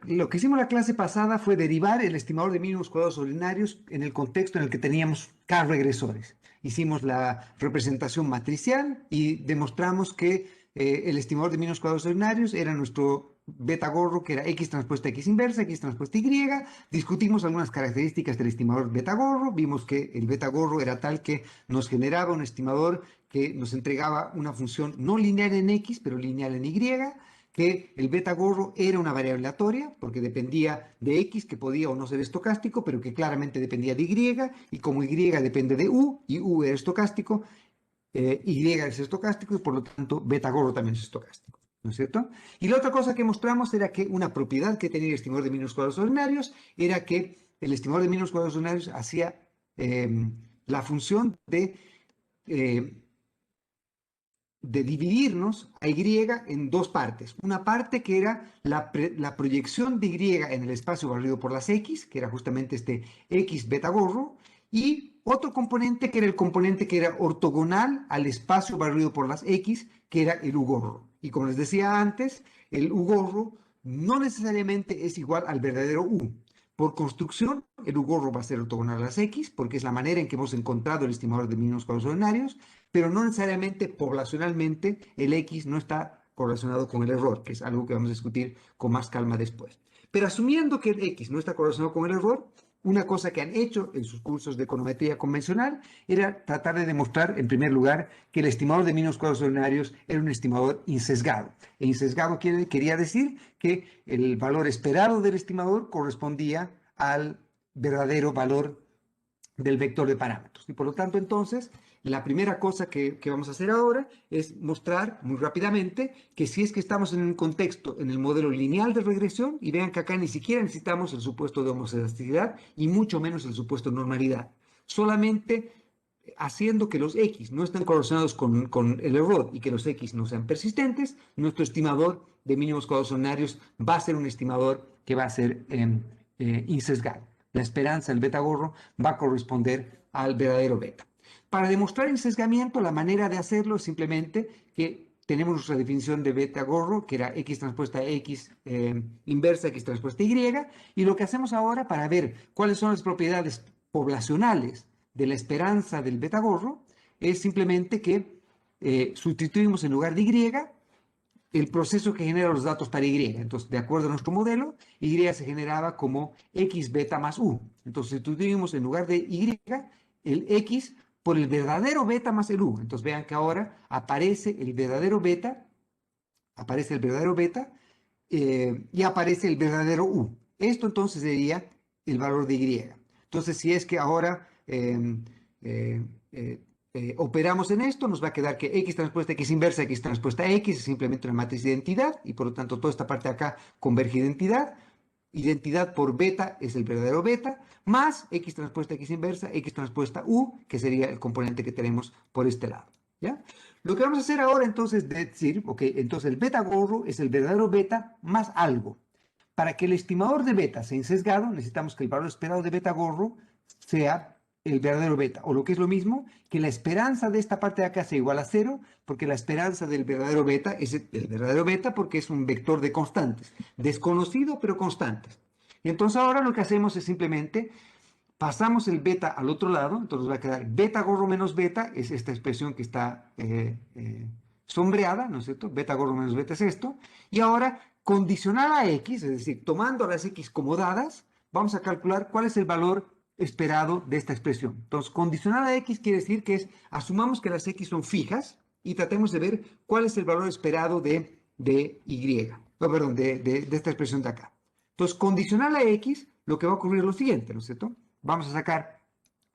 Lo que hicimos la clase pasada fue derivar el estimador de mínimos cuadrados ordinarios en el contexto en el que teníamos K regresores. Hicimos la representación matricial y demostramos que el estimador de mínimos cuadrados ordinarios era nuestro beta gorro, que era X transpuesta X inversa, X transpuesta Y. Discutimos algunas características del estimador beta gorro. Vimos que el beta gorro era tal que nos generaba un estimador que nos entregaba una función no lineal en X, pero lineal en Y, que el beta gorro era una variable aleatoria, porque dependía de X, que podía o no ser estocástico, pero que claramente dependía de Y, y como Y depende de U, y U era estocástico, Y es estocástico, y por lo tanto beta gorro también es estocástico, ¿no es cierto? Y la otra cosa que mostramos era que una propiedad que tenía el estimador de mínimos cuadrados ordinarios era que el estimador de mínimos cuadrados ordinarios hacía la función eh, de dividirnos a Y en dos partes. Una parte que era la proyección de Y en el espacio barrido por las X, que era justamente este X beta gorro, y otro componente que era el componente que era ortogonal al espacio barrido por las X, que era el U gorro. Y como les decía antes, el U gorro no necesariamente es igual al verdadero U. Por construcción, el U gorro va a ser ortogonal a las X, porque es la manera en que hemos encontrado el estimador de mínimos cuadrados ordinarios, pero no necesariamente poblacionalmente el X no está correlacionado con el error, que es algo que vamos a discutir con más calma después. Pero asumiendo que el X no está correlacionado con el error, una cosa que han hecho en sus cursos de econometría convencional era tratar de demostrar, en primer lugar, que el estimador de mínimos cuadrados ordinarios era un estimador insesgado. E insesgado quería decir que el valor esperado del estimador correspondía al verdadero valor del vector de parámetros. Y por lo tanto, entonces, la primera cosa que vamos a hacer ahora es mostrar muy rápidamente que si es que estamos en un contexto, en el modelo lineal de regresión, y vean que acá ni siquiera necesitamos el supuesto de homoscedasticidad y mucho menos el supuesto de normalidad. Solamente haciendo que los X no estén correlacionados con el error y que los X no sean persistentes, nuestro estimador de mínimos cuadrados ordinarios va a ser un estimador que va a ser insesgado. La esperanza, el beta gorro, va a corresponder al verdadero beta. Para demostrar el sesgamiento, la manera de hacerlo es simplemente que tenemos nuestra definición de beta gorro, que era X transpuesta X inversa X transpuesta Y, y lo que hacemos ahora para ver cuáles son las propiedades poblacionales de la esperanza del beta gorro es simplemente que sustituimos en lugar de Y el proceso que genera los datos para Y. Entonces, de acuerdo a nuestro modelo, Y se generaba como X beta más U. Entonces, sustituimos en lugar de Y el X por el verdadero beta más el U. Entonces, vean que ahora aparece el verdadero beta y aparece el verdadero U. Esto entonces sería el valor de Y. Entonces, si es que ahora eh, eh, operamos en esto, nos va a quedar que X transpuesta X inversa X transpuesta X es simplemente una matriz de identidad y por lo tanto toda esta parte de acá converge identidad. Identidad por beta es el verdadero beta, más X transpuesta X inversa X transpuesta U, que sería el componente que tenemos por este lado. ¿Ya? Lo que vamos a hacer ahora entonces es decir, ok, entonces el beta gorro es el verdadero beta más algo. Para que el estimador de beta sea insesgado, necesitamos que el valor esperado de beta gorro sea el verdadero beta, o lo que es lo mismo, que la esperanza de esta parte de acá sea igual a cero, porque la esperanza del verdadero beta es el verdadero beta porque es un vector de constantes, desconocido pero constantes. Y entonces ahora lo que hacemos es simplemente pasamos el beta al otro lado, entonces va a quedar beta gorro menos beta, es esta expresión que está sombreada, ¿no es cierto? Beta gorro menos beta es esto. Y ahora, condicional a x, es decir, tomando a las x como dadas, vamos a calcular cuál es el valor esperado de esta expresión. Entonces, condicional a x quiere decir que asumamos que las x son fijas y tratemos de ver cuál es el valor esperado de y, perdón, de esta expresión de acá. Entonces, condicional a x, lo que va a ocurrir es lo siguiente, ¿no es cierto? Vamos a sacar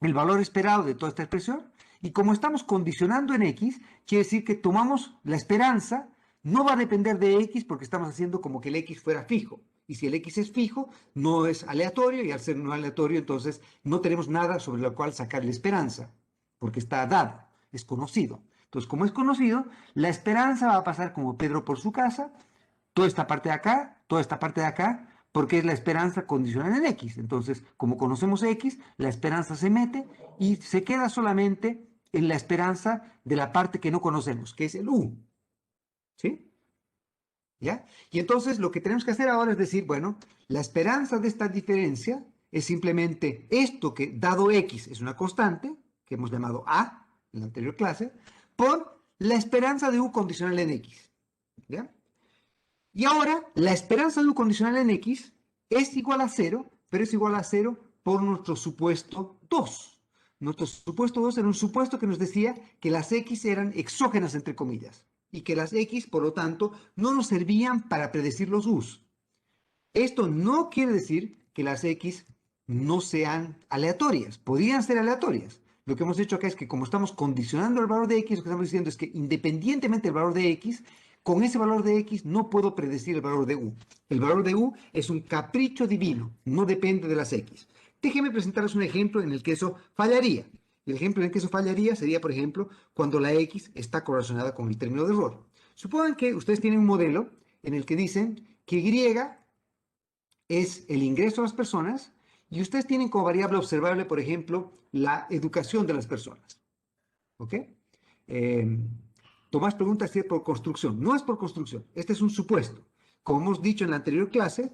el valor esperado de toda esta expresión y como estamos condicionando en x, quiere decir que tomamos la esperanza, no va a depender de x porque estamos haciendo como que el x fuera fijo. Y si el x es fijo, no es aleatorio y al ser no aleatorio, entonces no tenemos nada sobre lo cual sacar la esperanza, porque está dado, es conocido. Entonces, como es conocido, la esperanza va a pasar como Pedro por su casa, toda esta parte de acá, toda esta parte de acá, porque es la esperanza condicional en X. Entonces, como conocemos X, la esperanza se mete y se queda solamente en la esperanza de la parte que no conocemos, que es el U. ¿Sí? ¿Ya? Y entonces lo que tenemos que hacer ahora es decir, bueno, la esperanza de esta diferencia es simplemente esto que dado x es una constante, que hemos llamado a en la anterior clase, por la esperanza de u condicional en x. ¿Ya? Y ahora la esperanza de u condicional en x es igual a 0, pero es igual a 0 por nuestro supuesto 2. Nuestro supuesto 2 era un supuesto que nos decía que las x eran exógenas, entre comillas, y que las x, por lo tanto, no nos servían para predecir los u's. Esto no quiere decir que las x no sean aleatorias, podrían ser aleatorias. Lo que hemos hecho acá es que como estamos condicionando el valor de x, lo que estamos diciendo es que independientemente del valor de x, con ese valor de x no puedo predecir el valor de u. El valor de u es un capricho divino, no depende de las x. Déjenme presentarles un ejemplo en el que eso fallaría. El ejemplo en el que eso fallaría sería, por ejemplo, cuando la x está correlacionada con el término de error. Supongan que ustedes tienen un modelo en el que dicen que y es el ingreso a las personas y ustedes tienen como variable observable, por ejemplo, la educación de las personas. ¿Ok? Tomás pregunta si es por construcción. No es por construcción. Este es un supuesto. Como hemos dicho en la anterior clase,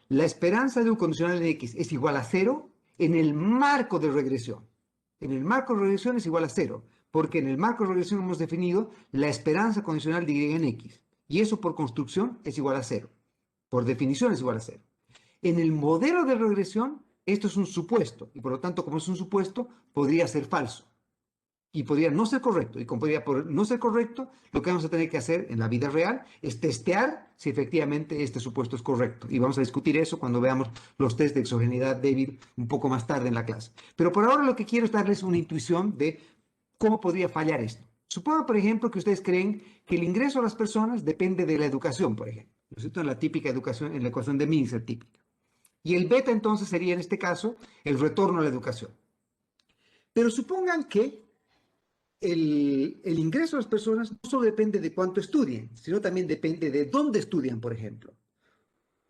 la esperanza de un condicional en x es igual a 0 en el marco de regresión. En el marco de regresión es igual a 0, porque en el marco de regresión hemos definido la esperanza condicional de y en x. Y eso por construcción es igual a 0. Por definición es igual a 0. En el modelo de regresión, esto es un supuesto, y por lo tanto, como es un supuesto, podría ser falso. Y podría no ser correcto. Y como podría no ser correcto, lo que vamos a tener que hacer en la vida real es testear si efectivamente este supuesto es correcto. Y vamos a discutir eso cuando veamos los test de exogeneidad débil un poco más tarde en la clase. Pero por ahora lo que quiero es darles una intuición de cómo podría fallar esto. Supongan, por ejemplo, que ustedes creen que el ingreso a las personas depende de la educación, por ejemplo. ¿No es cierto? En la típica educación, en la ecuación de Mincer típica. Y el beta entonces sería en este caso el retorno a la educación. Pero supongan que el ingreso de las personas no solo depende de cuánto estudien, sino también depende de dónde estudian, por ejemplo,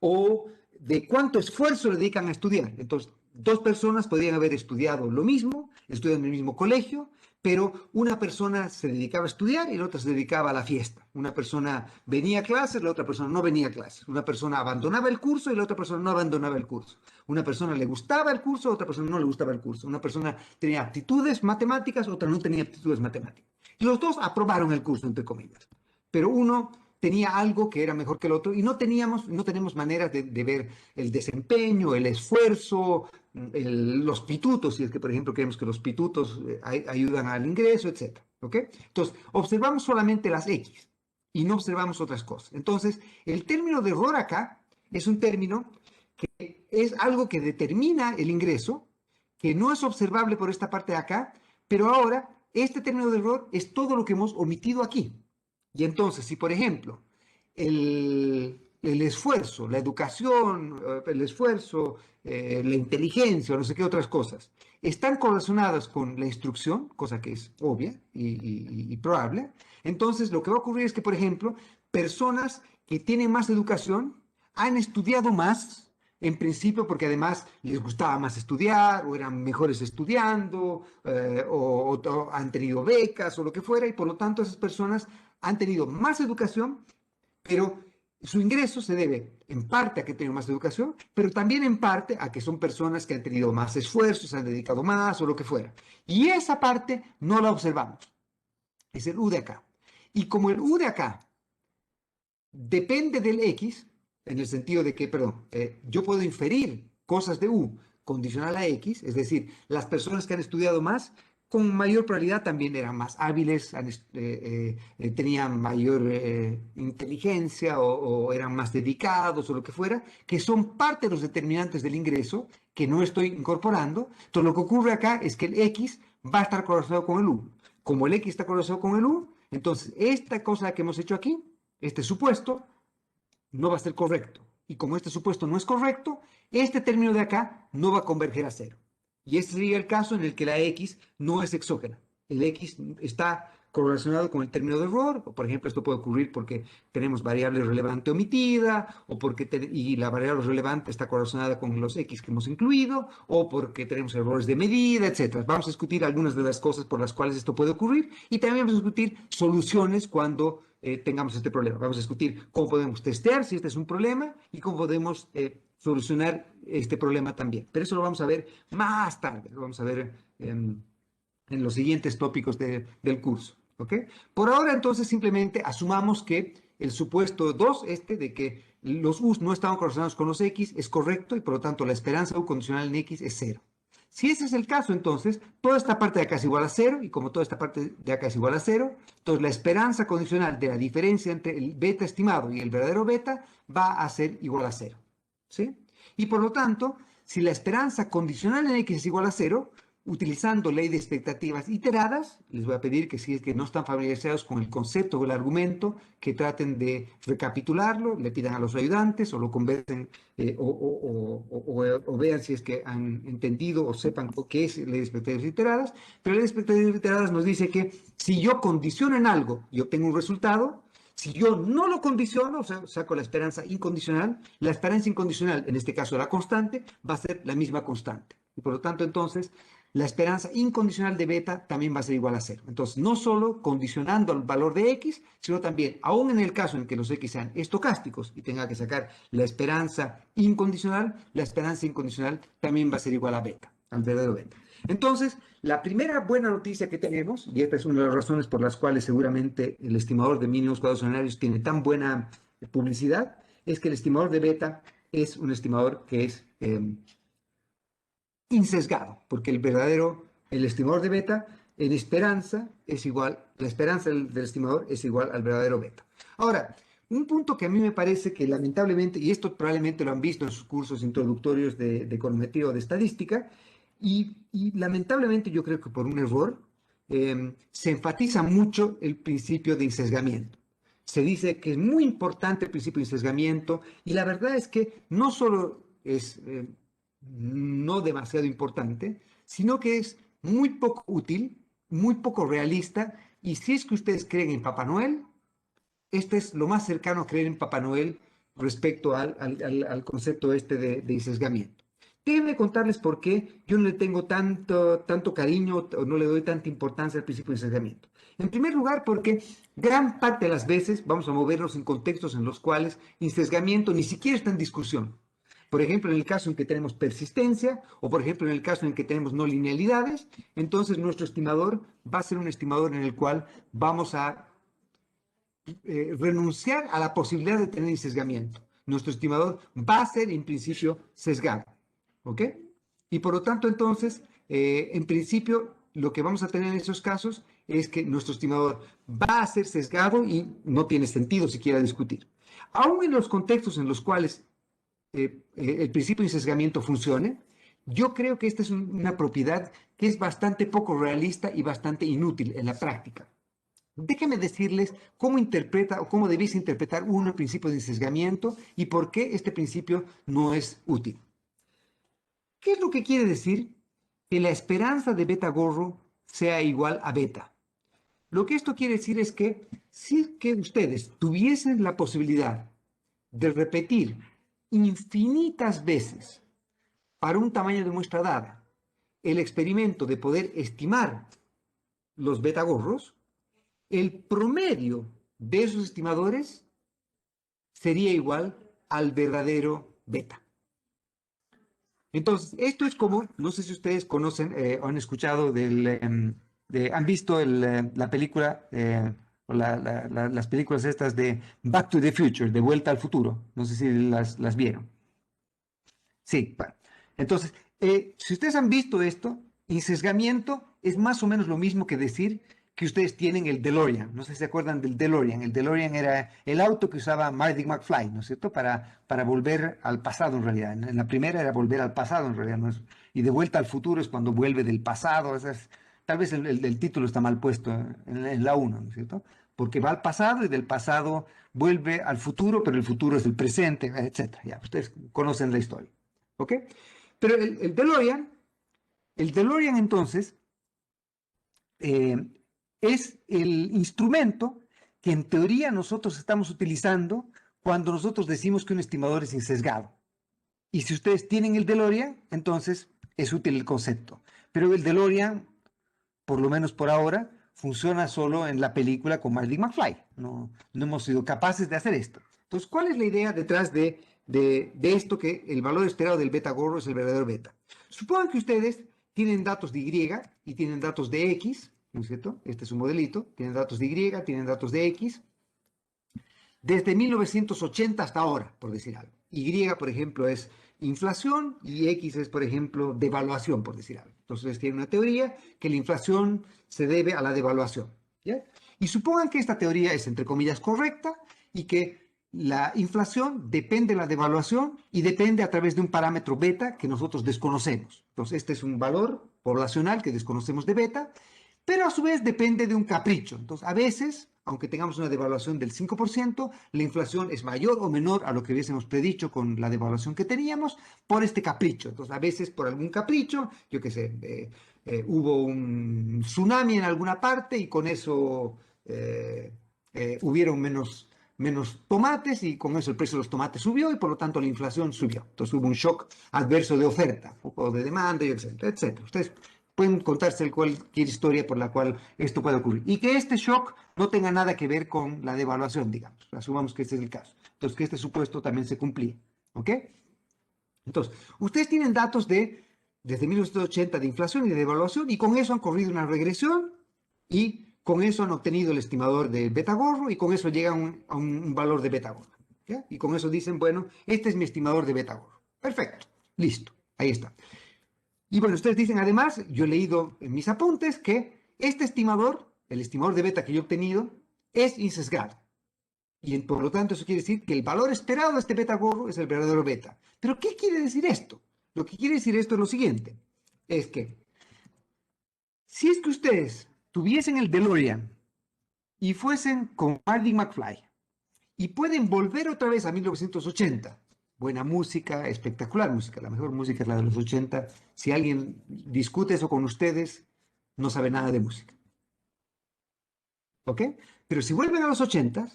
o de cuánto esfuerzo le dedican a estudiar. Entonces, dos personas podrían haber estudiado lo mismo, estudian en el mismo colegio, pero una persona se dedicaba a estudiar y la otra se dedicaba a la fiesta. Una persona venía a clases, la otra persona no venía a clases. Una persona abandonaba el curso y la otra persona no abandonaba el curso. Una persona le gustaba el curso, otra persona no le gustaba el curso. Una persona tenía aptitudes matemáticas, otra no tenía aptitudes matemáticas. Y los dos aprobaron el curso, entre comillas. Pero uno tenía algo que era mejor que el otro y no tenemos maneras de ver el desempeño, el esfuerzo, los pitutos, si es que por ejemplo creemos que los pitutos ayudan al ingreso, etc. ¿Ok? Entonces, observamos solamente las X y no observamos otras cosas. Entonces, el término de error acá es un término que es algo que determina el ingreso, que no es observable por esta parte de acá, pero ahora este término de error es todo lo que hemos omitido aquí. Y entonces, si por ejemplo, el esfuerzo, la educación, el esfuerzo, la inteligencia o no sé qué otras cosas, están correlacionadas con la instrucción, cosa que es obvia y probable, entonces lo que va a ocurrir es que, por ejemplo, personas que tienen más educación han estudiado más, en principio porque además les gustaba más estudiar o eran mejores estudiando o han tenido becas o lo que fuera y por lo tanto esas personas han tenido más educación, pero su ingreso se debe en parte a que tienen más educación, pero también en parte a que son personas que han tenido más esfuerzos, se han dedicado más o lo que fuera. Y esa parte no la observamos. Es el U de acá. Y como el U de acá depende del X, en el sentido de que, perdón, yo puedo inferir cosas de U condicional a X, es decir, las personas que han estudiado más con mayor probabilidad también eran más hábiles, tenían mayor inteligencia o eran más dedicados o lo que fuera, que son parte de los determinantes del ingreso que no estoy incorporando. Entonces lo que ocurre acá es que el X va a estar correlacionado con el U. Como el X está correlacionado con el U, entonces esta cosa que hemos hecho aquí, este supuesto, no va a ser correcto. Y como este supuesto no es correcto, este término de acá no va a converger a 0. Y este sería el caso en el que la X no es exógena. El X está correlacionado con el término de error, o por ejemplo esto puede ocurrir porque tenemos variable relevante omitida, o porque y la variable relevante está correlacionada con los X que hemos incluido, o porque tenemos errores de medida, etc. Vamos a discutir algunas de las cosas por las cuales esto puede ocurrir, y también vamos a discutir soluciones cuando tengamos este problema. Vamos a discutir cómo podemos testear si este es un problema y cómo podemos solucionar este problema también. Pero eso lo vamos a ver más tarde, lo vamos a ver en los siguientes tópicos del curso. ¿Ok? Por ahora, entonces, simplemente asumamos que el supuesto 2, de que los u's no estaban correlacionados con los x, es correcto y por lo tanto la esperanza u condicional en x es 0. Si ese es el caso, entonces, toda esta parte de acá es igual a 0 y como toda esta parte de acá es igual a 0, entonces la esperanza condicional de la diferencia entre el beta estimado y el verdadero beta va a ser igual a 0. ¿Sí? Y por lo tanto, si la esperanza condicional en x es igual a 0, utilizando ley de expectativas iteradas, les voy a pedir que si es que no están familiarizados con el concepto o el argumento, que traten de recapitularlo, le pidan a los ayudantes o lo conversen o vean si es que han entendido o sepan qué es ley de expectativas iteradas. Pero ley de expectativas iteradas nos dice que si yo condiciono en algo y obtengo un resultado, si yo no lo condiciono, o sea, saco la esperanza incondicional, la esperanza incondicional, en este caso la constante, va a ser la misma constante. Y por lo tanto, entonces, la esperanza incondicional de beta también va a ser igual a 0. Entonces, no solo condicionando al valor de x, sino también, aún en el caso en que los x sean estocásticos y tenga que sacar la esperanza incondicional también va a ser igual a beta, al verdadero beta. Entonces, la primera buena noticia que tenemos, y esta es una de las razones por las cuales seguramente el estimador de mínimos cuadrados ordinarios tiene tan buena publicidad, es que el estimador de beta es un estimador que es insesgado, porque el estimador de beta en esperanza es igual, la esperanza del estimador es igual al verdadero beta. Ahora, un punto que a mí me parece que lamentablemente, y esto probablemente lo han visto en sus cursos introductorios de econometría o de estadística, y lamentablemente yo creo que por un error, se enfatiza mucho el principio de insesgamiento. Se dice que es muy importante el principio de insesgamiento, y la verdad es que no solo es no demasiado importante, sino que es muy poco útil, muy poco realista, y si es que ustedes creen en Papá Noel, este es lo más cercano a creer en Papá Noel respecto al concepto de sesgamiento. Déjenme contarles por qué yo no le tengo tanto cariño o no le doy tanta importancia al principio de sesgamiento. En primer lugar, porque gran parte de las veces vamos a movernos en contextos en los cuales el sesgamiento ni siquiera está en discusión. Por ejemplo, en el caso en que tenemos persistencia o por ejemplo en el caso en que tenemos no linealidades, entonces nuestro estimador va a ser un estimador en el cual vamos a renunciar a la posibilidad de tener sesgamiento. Nuestro estimador va a ser en principio sesgado. ¿Ok? Y por lo tanto, entonces, en principio, lo que vamos a tener en esos casos es que nuestro estimador va a ser sesgado y no tiene sentido siquiera discutir. Aún en los contextos en los cuales el principio de sesgamiento funcione, yo creo que esta es una propiedad que es bastante poco realista y bastante inútil en la práctica. Déjenme decirles cómo interpreta o cómo debéis interpretar uno el principio de sesgamiento y por qué este principio no es útil. ¿Qué es lo que quiere decir que la esperanza de beta gorro sea igual a beta? Lo que esto quiere decir es que si que ustedes tuviesen la posibilidad de repetir infinitas veces para un tamaño de muestra dada el experimento de poder estimar los beta gorros, el promedio de esos estimadores sería igual al verdadero beta. Entonces, esto es como, no sé si ustedes conocen o han escuchado han visto la película, o las películas estas de Back to the Future, de Vuelta al Futuro. No sé si las vieron. Sí, bueno. Entonces, si ustedes han visto esto, insesgamiento es más o menos lo mismo que decir que ustedes tienen el DeLorean. No sé si se acuerdan del DeLorean. El DeLorean era el auto que usaba Marty McFly, ¿no es cierto? Para volver al pasado en realidad. En la primera era volver al pasado en realidad. ¿No es? Y de vuelta al futuro es cuando vuelve del pasado. Tal vez el título está mal puesto en la 1, ¿no es cierto? Porque va al pasado y del pasado vuelve al futuro, pero el futuro es el presente, etc. Ya, ustedes conocen la historia. ¿Ok? Pero el DeLorean entonces es el instrumento que en teoría nosotros estamos utilizando cuando nosotros decimos que un estimador es insesgado. Y si ustedes tienen el DeLorean, entonces es útil el concepto. Pero el DeLorean, por lo menos por ahora, funciona solo en la película con Marty McFly. No hemos sido capaces de hacer esto. Entonces, ¿cuál es la idea detrás de esto que el valor esperado del beta gorro es el verdadero beta? Supongan que ustedes tienen datos de Y y tienen datos de X, ¿no es cierto? Este es un modelito, tienen datos de Y, tienen datos de X, desde 1980 hasta ahora, por decir algo. Y, por ejemplo, es inflación y X es, por ejemplo, devaluación, por decir algo. Entonces, tiene una teoría que la inflación se debe a la devaluación. ¿Ya? Y supongan que esta teoría es, entre comillas, correcta y que la inflación depende de la devaluación y depende a través de un parámetro beta que nosotros desconocemos. Entonces, este es un valor poblacional que desconocemos de beta, pero a su vez depende de un capricho. Entonces, a veces, aunque tengamos una devaluación del 5%, la inflación es mayor o menor a lo que hubiésemos predicho con la devaluación que teníamos por este capricho. Entonces, a veces por algún capricho, yo qué sé, hubo un tsunami en alguna parte y con eso hubieron menos tomates y con eso el precio de los tomates subió y por lo tanto la inflación subió. Entonces hubo un shock adverso de oferta o de demanda, y etcétera, etcétera. Ustedes pueden contarse cualquier historia por la cual esto puede ocurrir. Y que este shock no tenga nada que ver con la devaluación, digamos. Asumamos que este es el caso. Entonces, que este supuesto también se cumplía. ¿Ok? Entonces, ustedes tienen datos desde 1980 de inflación y de devaluación y con eso han corrido una regresión y con eso han obtenido el estimador de beta gorro y con eso llegan a un valor de beta gorro. ¿Ya? Y con eso dicen, bueno, este es mi estimador de beta gorro. Perfecto. Listo. Ahí está. Y bueno, ustedes dicen además, yo he leído en mis apuntes que este estimador, el estimador de beta que yo he obtenido, es insesgado. Y por lo tanto eso quiere decir que el valor esperado de este beta gorro es el verdadero beta. ¿Pero qué quiere decir esto? Lo que quiere decir esto es lo siguiente. Es que si es que ustedes tuviesen el DeLorean y fuesen con Marty McFly y pueden volver otra vez a 1980, buena música, espectacular música, la mejor música es la de los 80. Si alguien discute eso con ustedes, no sabe nada de música. ¿Ok? Pero si vuelven a los 80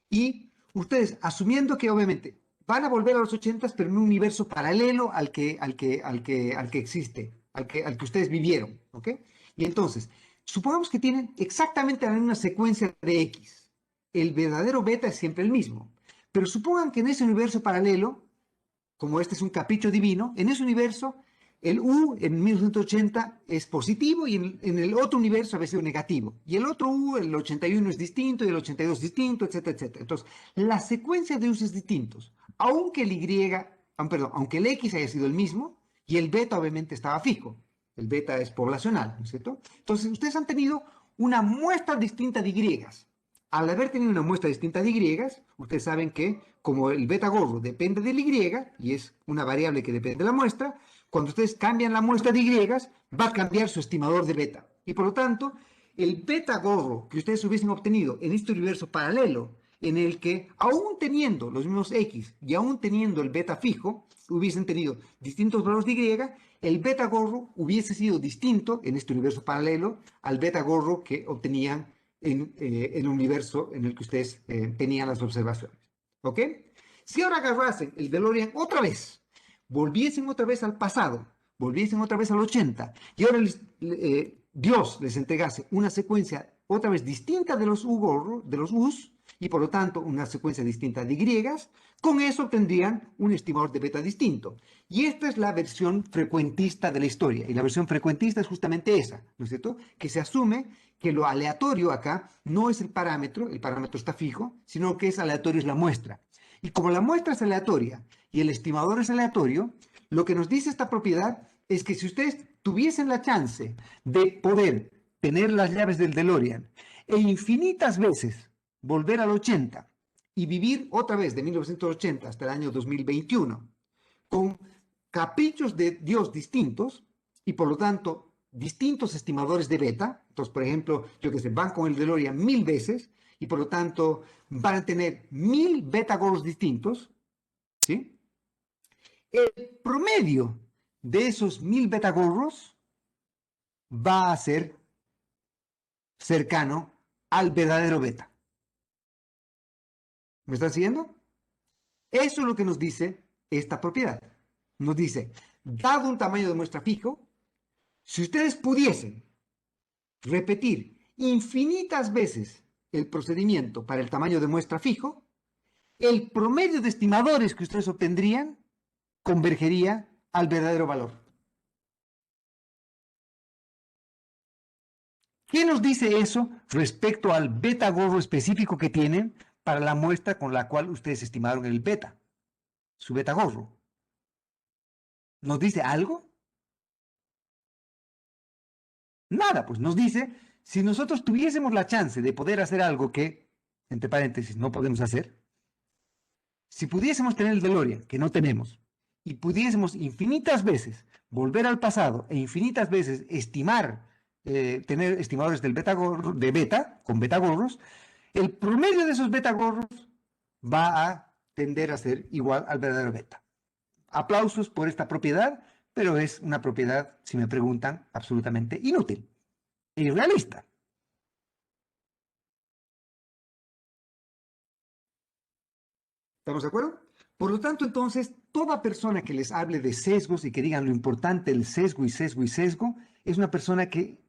y ustedes, asumiendo que obviamente van a volver a los 80, pero en un universo paralelo al que existe, al que ustedes vivieron, ¿ok? Y entonces, supongamos que tienen exactamente la misma secuencia de X. El verdadero beta es siempre el mismo. Pero supongan que en ese universo paralelo, como este es un capricho divino, en ese universo el U en 1980 es positivo y en el otro universo había sido negativo. Y el otro U, el 81 es distinto y el 82 es distinto, etcétera, etcétera. Entonces, la secuencia de U's es distintos. Aunque el Y, aunque el X haya sido el mismo y el beta obviamente estaba fijo. El beta es poblacional, ¿no es cierto? Entonces, ustedes han tenido una muestra distinta de Y. Al haber tenido una muestra distinta de Y, ustedes saben que como el beta gorro depende del Y, y es una variable que depende de la muestra, cuando ustedes cambian la muestra de Y, va a cambiar su estimador de beta. Y por lo tanto, el beta gorro que ustedes hubiesen obtenido en este universo paralelo, en el que aún teniendo los mismos X y aún teniendo el beta fijo, hubiesen tenido distintos valores de Y, el beta gorro hubiese sido distinto en este universo paralelo al beta gorro que obtenían en el universo en el que ustedes tenían las observaciones. ¿Ok? Si ahora agarrasen el DeLorean otra vez, volviesen otra vez al pasado, volviesen otra vez al 80, y ahora Dios les entregase una secuencia otra vez distinta de los U's, y por lo tanto una secuencia distinta de Y, con eso obtendrían un estimador de beta distinto. Y esta es la versión frecuentista de la historia. Y la versión frecuentista es justamente esa, ¿no es cierto? Que se asume que lo aleatorio acá no es el parámetro está fijo, sino que es aleatorio es la muestra. Y como la muestra es aleatoria y el estimador es aleatorio, lo que nos dice esta propiedad es que si ustedes tuviesen la chance de poder tener las llaves del DeLorean e infinitas veces volver al 80 y vivir otra vez de 1980 hasta el año 2021 con caprichos de Dios distintos y por lo tanto distintos estimadores de beta. Entonces, por ejemplo, yo que sé, van con el DeLorean 1000 veces y por lo tanto van a tener 1000 beta gorros distintos, ¿sí? El promedio de esos 1000 beta gorros va a ser cercano al verdadero beta. ¿Me están siguiendo? Eso es lo que nos dice esta propiedad. Nos dice, dado un tamaño de muestra fijo, si ustedes pudiesen repetir infinitas veces el procedimiento para el tamaño de muestra fijo, el promedio de estimadores que ustedes obtendrían convergería al verdadero valor. ¿Qué nos dice eso respecto al beta gorro específico que tienen para la muestra con la cual ustedes estimaron el beta, su beta gorro? ¿Nos dice algo? Nada, pues nos dice, si nosotros tuviésemos la chance de poder hacer algo que, entre paréntesis, no podemos hacer, si pudiésemos tener el DeLorean, que no tenemos, y pudiésemos infinitas veces volver al pasado e infinitas veces estimar, tener estimadores del beta gorro, de beta, con beta gorros, el promedio de esos beta gorros va a tender a ser igual al verdadero beta. Aplausos por esta propiedad, pero es una propiedad, si me preguntan, absolutamente inútil e irrealista. ¿Estamos de acuerdo? Por lo tanto, entonces, toda persona que les hable de sesgos y que digan lo importante del sesgo y sesgo y sesgo, es una persona que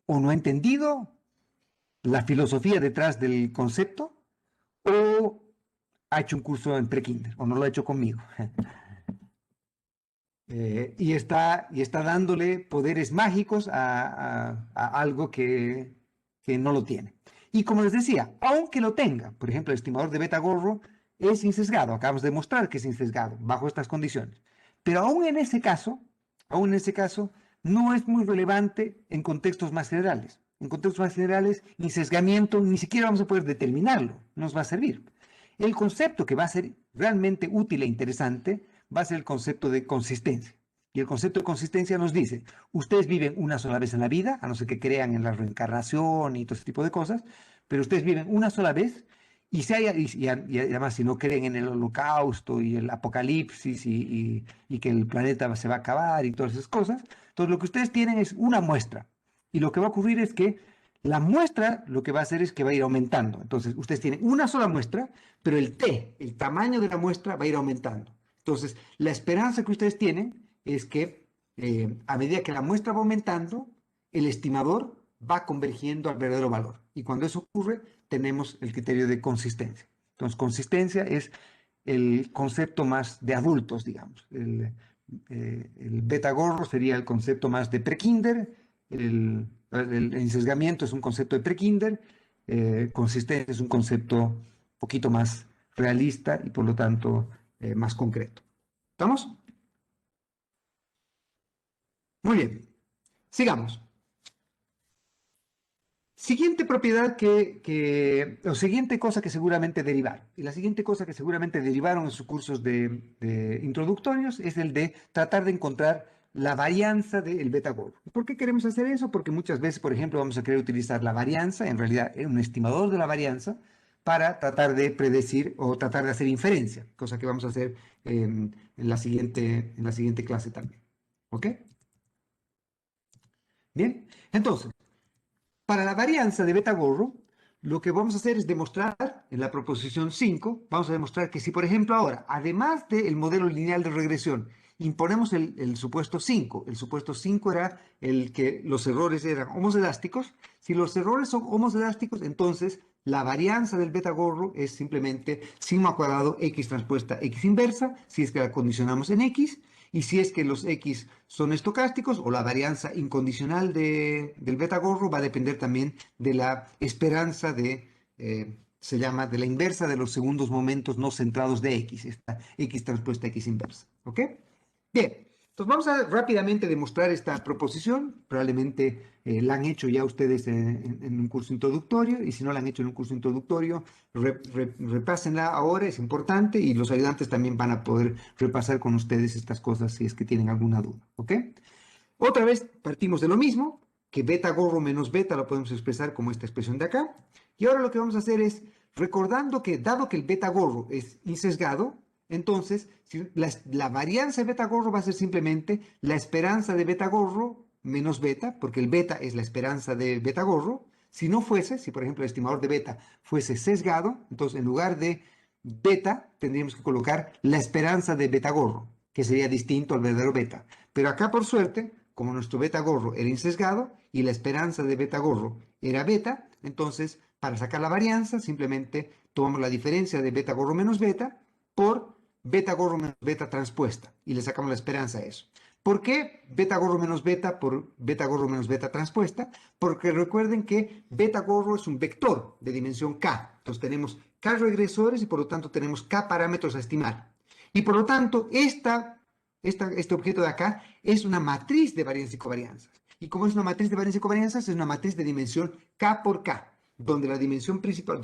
o no ha entendido la filosofía detrás del concepto o ha hecho un curso en pre-kinder o no lo ha hecho conmigo. Y está dándole poderes mágicos a algo que no lo tiene. Y como les decía, aunque lo tenga, por ejemplo, el estimador de beta gorro es insesgado, acabamos de demostrar que es insesgado bajo estas condiciones. Pero aún en ese caso, no es muy relevante en contextos más generales. En contextos más generales, insesgamiento ni siquiera vamos a poder determinarlo, no nos va a servir. El concepto que va a ser realmente útil e interesante va a ser el concepto de consistencia. Y el concepto de consistencia nos dice, ustedes viven una sola vez en la vida, a no ser que crean en la reencarnación y todo ese tipo de cosas, pero ustedes viven una sola vez y además si no creen en el holocausto y el apocalipsis y que el planeta se va a acabar y todas esas cosas, entonces lo que ustedes tienen es una muestra. Y lo que va a ocurrir es que la muestra lo que va a hacer es que va a ir aumentando. Entonces, ustedes tienen una sola muestra, pero el T, el tamaño de la muestra, va a ir aumentando. Entonces, la esperanza que ustedes tienen es que a medida que la muestra va aumentando, el estimador va convergiendo al verdadero valor. Y cuando eso ocurre, tenemos el criterio de consistencia. Entonces, consistencia es el concepto más de adultos, digamos. El beta gorro sería el concepto más de prekinder, el ensesgamiento es un concepto de prekinder, consistencia es un concepto un poquito más realista y por lo tanto más concreto. ¿Estamos? Muy bien. Sigamos. Siguiente propiedad o siguiente cosa que seguramente derivaron. Y la siguiente cosa que seguramente derivaron en sus cursos de introductorios es el de tratar de encontrar la varianza del beta gorro. ¿Por qué queremos hacer eso? Porque muchas veces, por ejemplo, vamos a querer utilizar la varianza, en realidad un estimador de la varianza, para tratar de predecir o tratar de hacer inferencia, cosa que vamos a hacer en la siguiente clase también. ¿Ok? Bien, entonces, para la varianza de beta gorro, lo que vamos a hacer es demostrar en la proposición 5, vamos a demostrar que si, por ejemplo, ahora, además del modelo lineal de regresión, imponemos el supuesto 5, el supuesto 5 era el que los errores eran homosedásticos, si los errores son homosedásticos, entonces la varianza del beta gorro es simplemente sigma cuadrado x transpuesta x inversa, si es que la condicionamos en x, y si es que los X son estocásticos o la varianza incondicional del beta gorro va a depender también de la esperanza se llama de la inversa de los segundos momentos no centrados de X, esta X transpuesta X inversa. ¿Ok? Bien, entonces vamos a rápidamente demostrar esta proposición. Probablemente la han hecho ya ustedes en un curso introductorio y si no la han hecho en un curso introductorio, repásenla ahora, es importante y los ayudantes también van a poder repasar con ustedes estas cosas si es que tienen alguna duda. ¿Ok? Otra vez partimos de lo mismo, que beta gorro menos beta lo podemos expresar como esta expresión de acá. Y ahora lo que vamos a hacer es, recordando que dado que el beta gorro es insesgado, entonces la varianza de beta gorro va a ser simplemente la esperanza de beta gorro menos beta, porque el beta es la esperanza de beta gorro. Si no fuese, si por ejemplo el estimador de beta fuese sesgado, entonces en lugar de beta tendríamos que colocar la esperanza de beta gorro, que sería distinto al verdadero beta. Pero acá, por suerte, como nuestro beta gorro era insesgado y la esperanza de beta gorro era beta, entonces para sacar la varianza simplemente tomamos la diferencia de beta gorro menos beta por beta gorro menos beta transpuesta y le sacamos la esperanza a eso. ¿Por qué beta gorro menos beta por beta gorro menos beta transpuesta? Porque recuerden que beta gorro es un vector de dimensión k. Entonces tenemos k regresores y por lo tanto tenemos k parámetros a estimar. Y por lo tanto, este objeto de acá es una matriz de varianzas y covarianzas. Y como es una matriz de varianzas y covarianzas, es una matriz de dimensión k por k, donde la dimensión principal,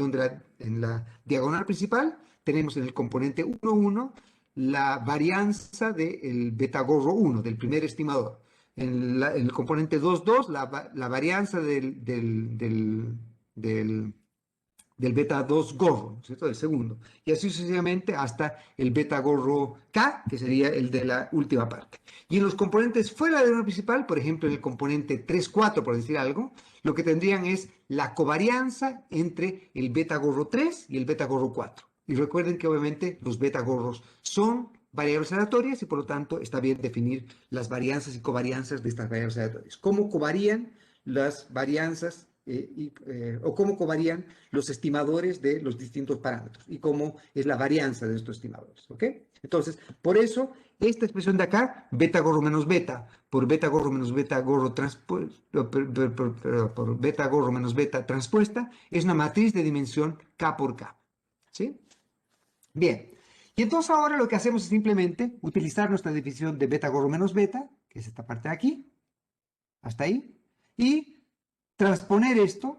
en la diagonal principal tenemos en el componente 1, 1 la varianza del beta gorro 1, del primer estimador. En el componente 2, 2, la varianza del beta 2 gorro, ¿no es cierto? Del segundo. Y así sucesivamente hasta el beta gorro K, que sería el de la última parte. Y en los componentes fuera del orden principal, por ejemplo, en el componente 3, 4, por decir algo, lo que tendrían es la covarianza entre el beta gorro 3 y el beta gorro 4. Y recuerden que obviamente los beta gorros son variables aleatorias y por lo tanto está bien definir las varianzas y covarianzas de estas variables aleatorias. ¿Cómo covarían las varianzas o cómo covarían los estimadores de los distintos parámetros y cómo es la varianza de estos estimadores, ¿ok? Entonces, por eso, esta expresión de acá, beta gorro menos beta, por beta gorro menos beta gorro transpuesta, por beta gorro menos beta transpuesta, es una matriz de dimensión k por k, ¿sí? Bien, y entonces ahora lo que hacemos es simplemente utilizar nuestra definición de beta gorro menos beta, que es esta parte de aquí, hasta ahí, y transponer esto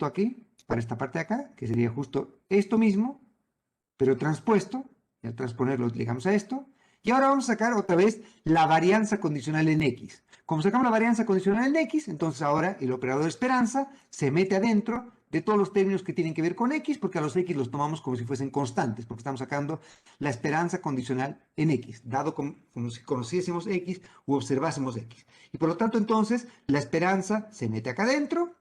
aquí, para esta parte de acá, que sería justo esto mismo, pero transpuesto, y al transponerlo ligamos a esto, y ahora vamos a sacar otra vez la varianza condicional en X. Como sacamos la varianza condicional en X, entonces ahora el operador de esperanza se mete adentro de todos los términos que tienen que ver con X, porque a los X los tomamos como si fuesen constantes, porque estamos sacando la esperanza condicional en X, dado como si conociésemos X u observásemos X. Y por lo tanto, entonces, la esperanza se mete acá adentro.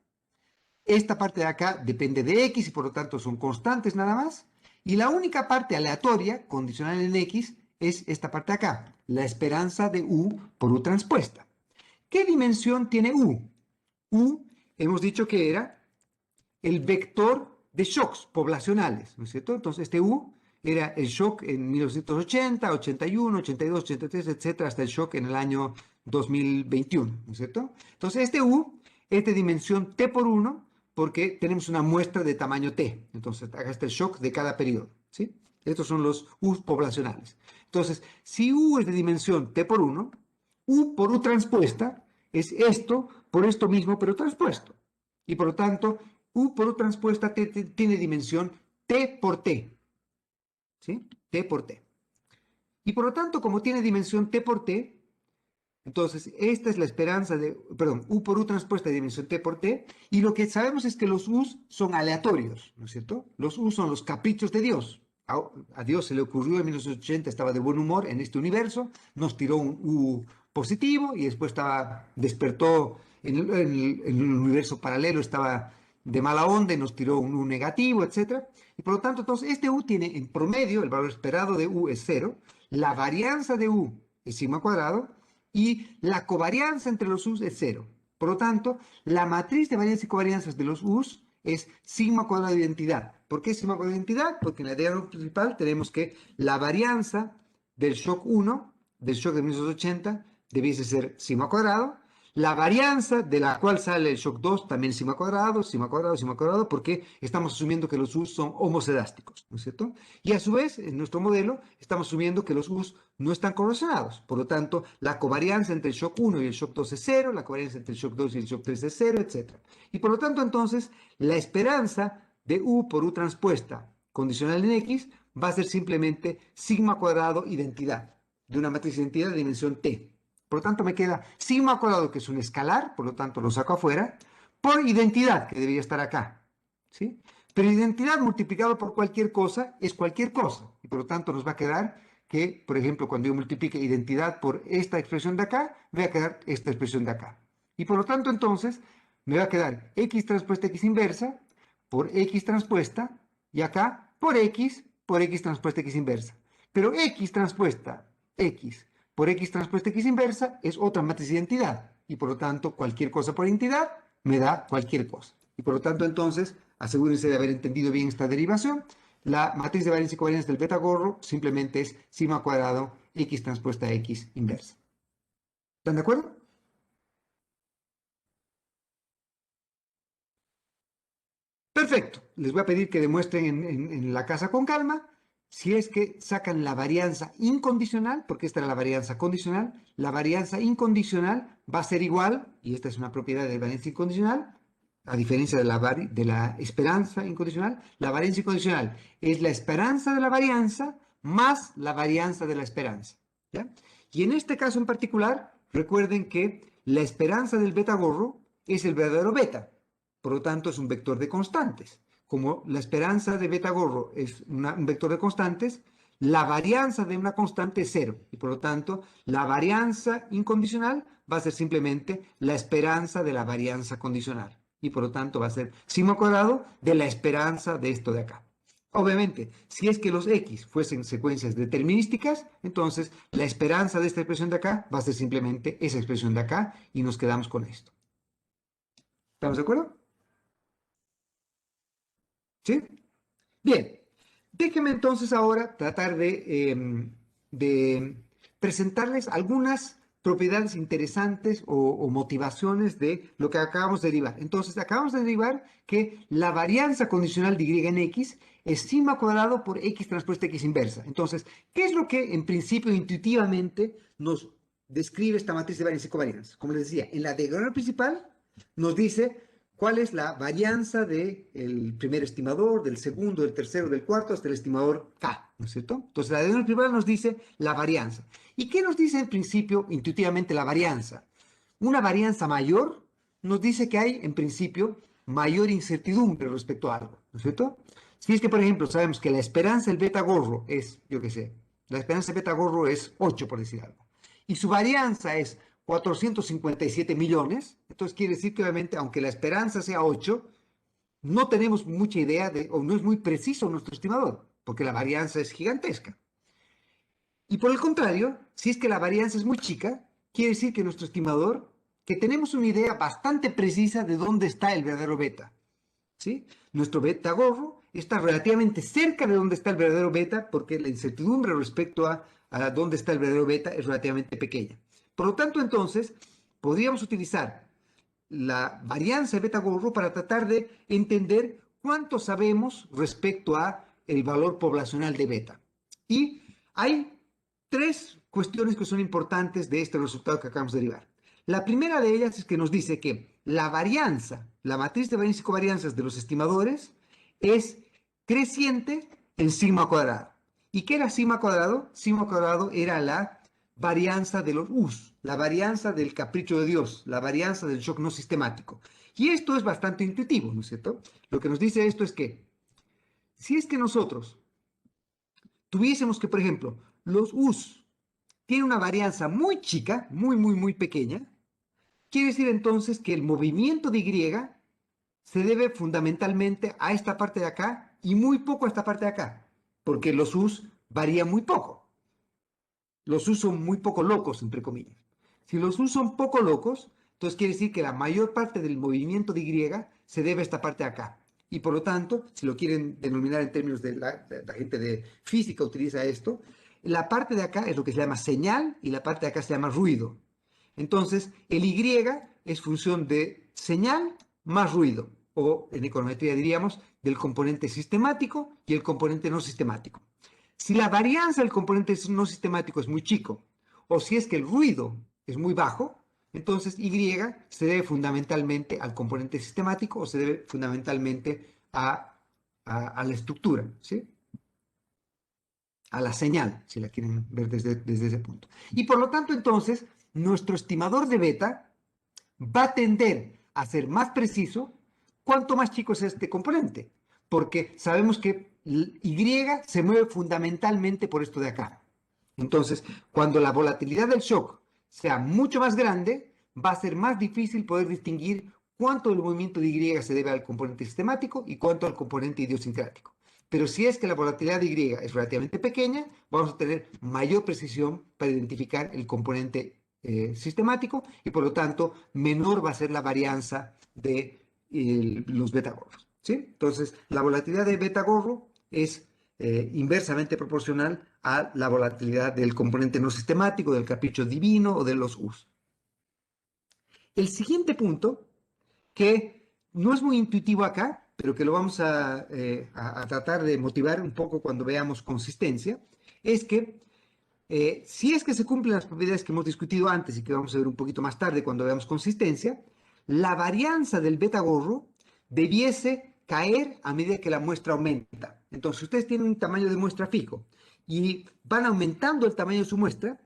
Esta parte de acá depende de X y por lo tanto son constantes nada más. Y la única parte aleatoria, condicional en X, es esta parte de acá, la esperanza de U por U transpuesta. ¿Qué dimensión tiene U? U, hemos dicho que era el vector de shocks poblacionales, ¿no es cierto? Entonces, este U era el shock en 1980, 81, 82, 83, etcétera, hasta el shock en el año 2021, ¿no es cierto? Entonces, este U es de dimensión T por 1 porque tenemos una muestra de tamaño T. Entonces, acá está el shock de cada periodo, ¿sí? Estos son los U poblacionales. Entonces, si U es de dimensión T por 1, U por U transpuesta es esto por esto mismo, pero transpuesto. Y por lo tanto, U por U transpuesta tiene dimensión T por T. ¿Sí? T por T. Y por lo tanto, como tiene dimensión T por T, entonces esta es la esperanza de, perdón, U por U transpuesta de dimensión T por T, y lo que sabemos es que los U's son aleatorios, ¿no es cierto? Los U's son los caprichos de Dios. A Dios se le ocurrió en 1980, estaba de buen humor en este universo, nos tiró un U positivo y después despertó en el universo paralelo, estaba de mala onda y nos tiró un U negativo, etc. Y por lo tanto, entonces, este U tiene en promedio, el valor esperado de U es 0, la varianza de U es sigma cuadrado y la covarianza entre los U's es 0. Por lo tanto, la matriz de varianzas y covarianzas de los U's es sigma cuadrado de identidad. ¿Por qué sigma cuadrado de identidad? Porque en la diagrama principal tenemos que la varianza del shock 1, del shock de 1980, debiese ser sigma cuadrado. La varianza de la cual sale el shock 2 también sigma cuadrado, sigma cuadrado, sigma cuadrado, porque estamos asumiendo que los U's son homocedásticos, ¿no es cierto? Y a su vez, en nuestro modelo, estamos asumiendo que los U's no están correlacionados. Por lo tanto, la covarianza entre el shock 1 y el shock 2 es 0, la covarianza entre el shock 2 y el shock 3 es 0, etc. Y por lo tanto, entonces, la esperanza de U por U transpuesta condicional en X va a ser simplemente sigma cuadrado identidad de una matriz de identidad de dimensión T. Por lo tanto, me queda sigma cuadrado, que es un escalar, por lo tanto lo saco afuera, por identidad, que debería estar acá. ¿Sí? Pero identidad multiplicado por cualquier cosa es cualquier cosa. Y por lo tanto nos va a quedar que, por ejemplo, cuando yo multiplique identidad por esta expresión de acá, me va a quedar esta expresión de acá. Y por lo tanto, entonces, me va a quedar X transpuesta X inversa por X transpuesta y acá por X transpuesta X inversa. Pero X transpuesta X por X transpuesta X inversa es otra matriz de identidad. Y por lo tanto, cualquier cosa por entidad me da cualquier cosa. Y por lo tanto, entonces, asegúrense de haber entendido bien esta derivación. La matriz de varianza y covarianza del beta gorro simplemente es sigma cuadrado X transpuesta X inversa. ¿Están de acuerdo? Perfecto. Les voy a pedir que demuestren en la casa con calma si es que sacan la varianza incondicional, porque esta era la varianza condicional. La varianza incondicional va a ser igual, y esta es una propiedad de varianza incondicional, a diferencia de la esperanza incondicional. La varianza incondicional es la esperanza de la varianza más la varianza de la esperanza. ¿Ya? Y en este caso en particular, recuerden que la esperanza del beta gorro es el verdadero beta. Por lo tanto, es un vector de constantes. Como la esperanza de beta gorro es un vector de constantes, la varianza de una constante es cero. Y por lo tanto, la varianza incondicional va a ser simplemente la esperanza de la varianza condicional. Y por lo tanto, va a ser sigma cuadrado de la esperanza de esto de acá. Obviamente, si es que los X fuesen secuencias determinísticas, entonces la esperanza de esta expresión de acá va a ser simplemente esa expresión de acá y nos quedamos con esto. ¿Estamos de acuerdo? ¿Sí? Bien, déjenme entonces ahora tratar de presentarles algunas propiedades interesantes o motivaciones de lo que acabamos de derivar. Entonces, acabamos de derivar que la varianza condicional de y en x es sigma cuadrado por x transpuesta x inversa. Entonces, ¿qué es lo que en principio intuitivamente nos describe esta matriz de varianza y covarianza? Como les decía, en la diagonal principal nos dice cuál es la varianza del primer estimador, del segundo, del tercero, del cuarto, hasta el estimador K, ¿no es cierto? Entonces, la diagonal principal nos dice la varianza. ¿Y qué nos dice en principio, intuitivamente, la varianza? Una varianza mayor nos dice que hay, en principio, mayor incertidumbre respecto a algo, ¿no es cierto? Si es que, por ejemplo, sabemos que la esperanza del beta gorro es, yo qué sé, la esperanza del beta gorro es 8, por decir algo, y su varianza es 457 millones, entonces quiere decir que obviamente, aunque la esperanza sea 8, no tenemos mucha idea de, o no es muy preciso nuestro estimador, porque la varianza es gigantesca. Y por el contrario, si es que la varianza es muy chica, quiere decir que nuestro estimador, que tenemos una idea bastante precisa de dónde está el verdadero beta. ¿Sí? Nuestro beta gorro está relativamente cerca de dónde está el verdadero beta porque la incertidumbre respecto a dónde está el verdadero beta es relativamente pequeña. Por lo tanto, entonces, podríamos utilizar la varianza de beta gorro para tratar de entender cuánto sabemos respecto a el valor poblacional de beta. Y hay tres cuestiones que son importantes de este resultado que acabamos de derivar. La primera de ellas es que nos dice que la varianza, la matriz de varianza y covarianzas de los estimadores es creciente en sigma cuadrado. ¿Y qué era sigma cuadrado? Sigma cuadrado era la varianza de los U's, la varianza del capricho de Dios, la varianza del shock no sistemático. Y esto es bastante intuitivo, ¿no es cierto? Lo que nos dice esto es que si es que nosotros tuviésemos que, por ejemplo, los U's tienen una varianza muy chica, muy pequeña, quiere decir entonces que el movimiento de Y se debe fundamentalmente a esta parte de acá y muy poco a esta parte de acá, porque los U's varían muy poco. Los U's son muy poco locos, entre comillas. Si los U's son poco locos, entonces quiere decir que la mayor parte del movimiento de Y se debe a esta parte de acá. Y por lo tanto, si lo quieren denominar en términos de la gente de física utiliza esto, la parte de acá es lo que se llama señal y la parte de acá se llama ruido. Entonces, el Y es función de señal más ruido, o en econometría diríamos del componente sistemático y el componente no sistemático. Si la varianza del componente no sistemático es muy chico, o si es que el ruido es muy bajo, entonces Y se debe fundamentalmente al componente sistemático o se debe fundamentalmente a la estructura, ¿sí? A la señal, si la quieren ver desde ese punto. Y por lo tanto, entonces, nuestro estimador de beta va a tender a ser más preciso cuanto más chico es este componente, porque sabemos que Y se mueve fundamentalmente por esto de acá. Entonces, cuando la volatilidad del shock sea mucho más grande, va a ser más difícil poder distinguir cuánto del movimiento de Y se debe al componente sistemático y cuánto al componente idiosincrático. Pero si es que la volatilidad de Y es relativamente pequeña, vamos a tener mayor precisión para identificar el componente sistemático y por lo tanto menor va a ser la varianza de los beta gorros. ¿Sí? Entonces, la volatilidad de beta gorro es inversamente proporcional a la volatilidad del componente no sistemático, del capricho divino o de los U's. El siguiente punto, que no es muy intuitivo acá, pero que lo vamos a tratar de motivar un poco cuando veamos consistencia, es que si es que se cumplen las propiedades que hemos discutido antes y que vamos a ver un poquito más tarde cuando veamos consistencia, la varianza del beta gorro debiese caer a medida que la muestra aumenta. Entonces, si ustedes tienen un tamaño de muestra fijo y van aumentando el tamaño de su muestra,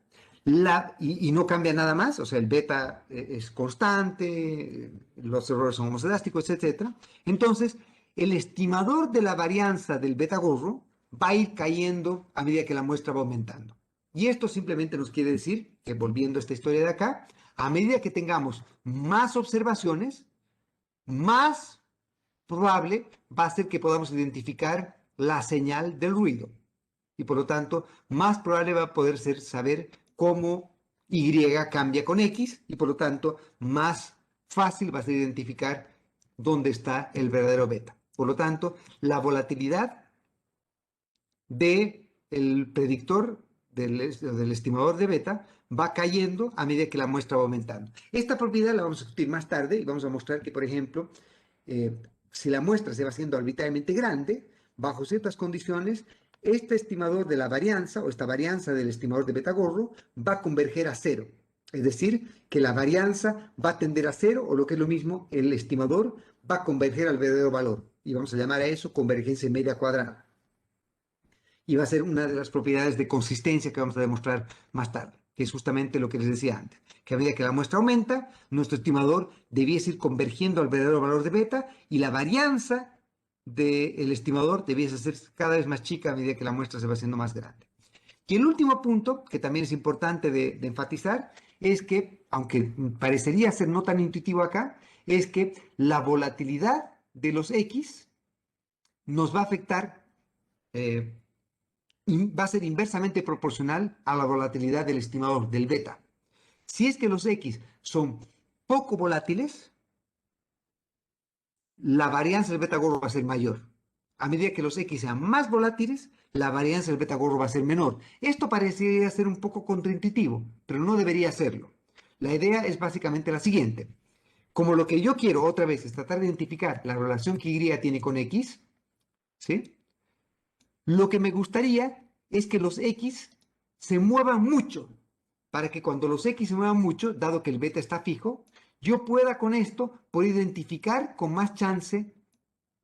y no cambia nada más, o sea, el beta es constante, los errores son homosedásticos, etc. Entonces, el estimador de la varianza del beta gorro va a ir cayendo a medida que la muestra va aumentando. Y esto simplemente nos quiere decir que, volviendo a esta historia de acá, a medida que tengamos más observaciones, más probable va a ser que podamos identificar la señal del ruido. Y por lo tanto, más probable va a poder ser saber cómo Y cambia con X y por lo tanto, más fácil va a ser identificar dónde está el verdadero beta. Por lo tanto, la volatilidad del predictor del estimador de beta va cayendo a medida que la muestra va aumentando. Esta propiedad la vamos a discutir más tarde y vamos a mostrar que, por ejemplo, si la muestra se va haciendo arbitrariamente grande, bajo ciertas condiciones, este estimador de la varianza o esta varianza del estimador de beta gorro va a converger a cero. Es decir, que la varianza va a tender a cero o lo que es lo mismo, el estimador va a converger al verdadero valor. Y vamos a llamar a eso convergencia media cuadrada. Y va a ser una de las propiedades de consistencia que vamos a demostrar más tarde, que es justamente lo que les decía antes, que a medida que la muestra aumenta, nuestro estimador debiese ir convergiendo al verdadero valor de beta y la varianza del estimador debiese ser cada vez más chica a medida que la muestra se va haciendo más grande. Y el último punto, que también es importante de enfatizar, es que, aunque parecería ser no tan intuitivo acá, es que la volatilidad de los X nos va a afectar va a ser inversamente proporcional a la volatilidad del estimador, del beta. Si es que los X son poco volátiles, la varianza del beta gorro va a ser mayor. A medida que los X sean más volátiles, la varianza del beta gorro va a ser menor. Esto parecería ser un poco contraintuitivo, pero no debería serlo. La idea es básicamente la siguiente. Como lo que yo quiero otra vez es tratar de identificar la relación que Y tiene con X, ¿sí? Lo que me gustaría es que los X se muevan mucho, para que cuando los X se muevan mucho, dado que el beta está fijo, yo pueda con esto poder identificar con más chance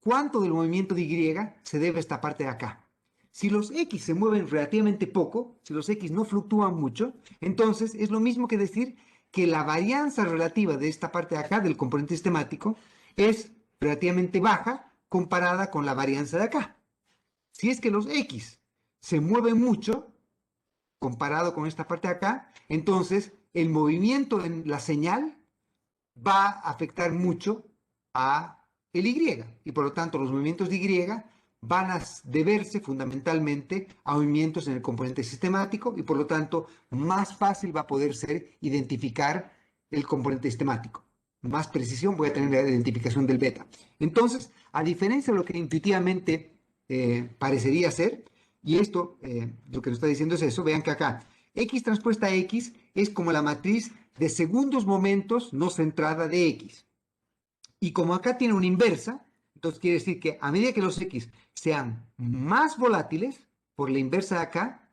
cuánto del movimiento de Y se debe a esta parte de acá. Si los X se mueven relativamente poco, si los X no fluctúan mucho, entonces es lo mismo que decir que la varianza relativa de esta parte de acá, del componente sistemático, es relativamente baja comparada con la varianza de acá. Si es que los X se mueven mucho, comparado con esta parte de acá, entonces el movimiento en la señal va a afectar mucho a el Y. Y por lo tanto, los movimientos de Y van a deberse fundamentalmente a movimientos en el componente sistemático y por lo tanto, más fácil va a poder ser identificar el componente sistemático. Más precisión voy a tener la identificación del beta. Entonces, a diferencia de lo que intuitivamente parecería ser, y esto lo que nos está diciendo es eso, vean que acá X transpuesta a X es como la matriz de segundos momentos no centrada de X. Y como acá tiene una inversa, entonces quiere decir que a medida que los X sean más volátiles, por la inversa de acá,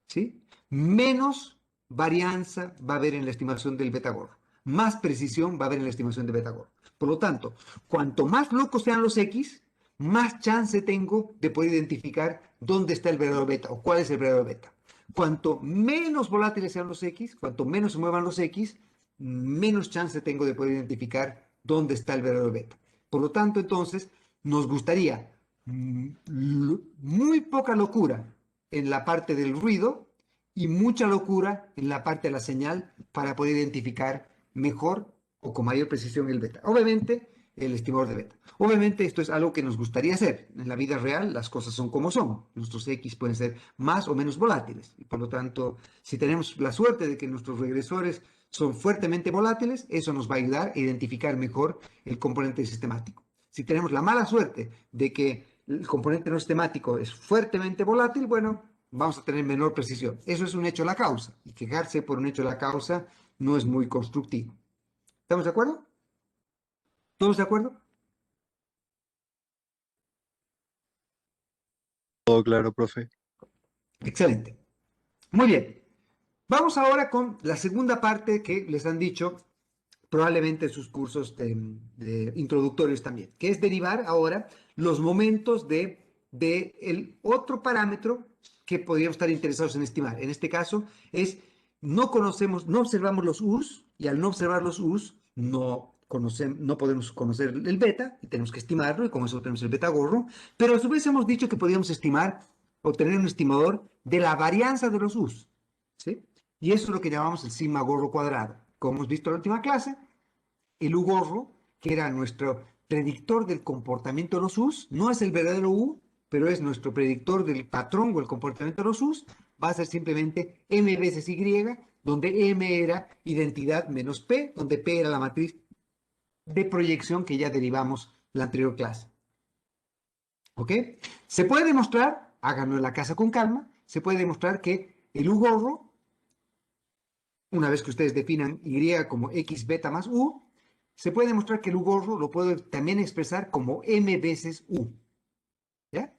¿sí? Menos varianza va a haber en la estimación del beta gorro. Más precisión va a haber en la estimación de beta gorro. Por lo tanto, cuanto más locos sean los X, más chance tengo de poder identificar dónde está el verdadero beta o cuál es el verdadero beta. Cuanto menos volátiles sean los X, cuanto menos se muevan los X, menos chance tengo de poder identificar dónde está el verdadero beta. Por lo tanto, entonces, nos gustaría muy poca locura en la parte del ruido y mucha locura en la parte de la señal para poder identificar mejor o con mayor precisión el beta. Obviamente, el estimador de beta. Obviamente esto es algo que nos gustaría hacer. En la vida real las cosas son como son. Nuestros X pueden ser más o menos volátiles. Y por lo tanto, si tenemos la suerte de que nuestros regresores son fuertemente volátiles, eso nos va a ayudar a identificar mejor el componente sistemático. Si tenemos la mala suerte de que el componente no sistemático es fuertemente volátil, bueno, vamos a tener menor precisión. Eso es un hecho de la causa. Y quejarse por un hecho de la causa no es muy constructivo. ¿Estamos de acuerdo? ¿Todos de acuerdo? Todo claro, profe. Excelente. Muy bien. Vamos ahora con la segunda parte que les han dicho probablemente en sus cursos de introductorios también, que es derivar ahora los momentos de el otro parámetro que podríamos estar interesados en estimar. En este caso es no conocemos, no observamos los U's y al no observar los U's no podemos conocer el beta y tenemos que estimarlo y con eso tenemos el beta gorro, pero a su vez hemos dicho que podríamos estimar o tener un estimador de la varianza de los U's, ¿sí? Y eso es lo que llamamos el sigma gorro cuadrado. Como hemos visto en la última clase, el U gorro, que era nuestro predictor del comportamiento de los U's, no es el verdadero U, pero es nuestro predictor del patrón o el comportamiento de los U's, va a ser simplemente M veces Y, donde M era identidad menos P, donde P era la matriz de proyección que ya derivamos la anterior clase. ¿Ok? Se puede demostrar, háganlo en la casa con calma, se puede demostrar que el U gorro, una vez que ustedes definan Y como X beta más U, se puede demostrar que el U gorro lo puedo también expresar como M veces U. ¿Ya?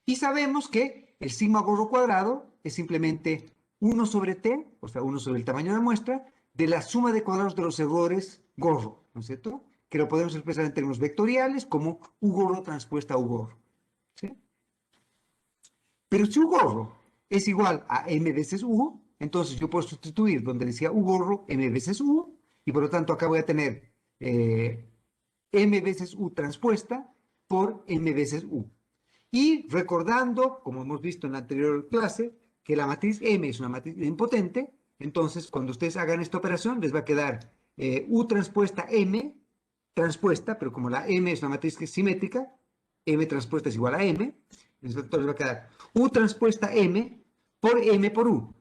Y sabemos que el sigma gorro cuadrado es simplemente 1 sobre T, o sea, 1 sobre el tamaño de la muestra, de la suma de cuadrados de los errores gorro, ¿no es cierto? Que lo podemos expresar en términos vectoriales como U gorro transpuesta a U gorro. ¿Sí? Pero si U gorro es igual a M veces U, entonces yo puedo sustituir donde decía U gorro, M veces U, y por lo tanto acá voy a tener M veces U transpuesta por M veces U. Y recordando, como hemos visto en la anterior clase, que la matriz M es una matriz idempotente, entonces cuando ustedes hagan esta operación les va a quedar U transpuesta M transpuesta, pero como la M es una matriz que es simétrica, M transpuesta es igual a M, entonces les va a quedar U transpuesta M por U.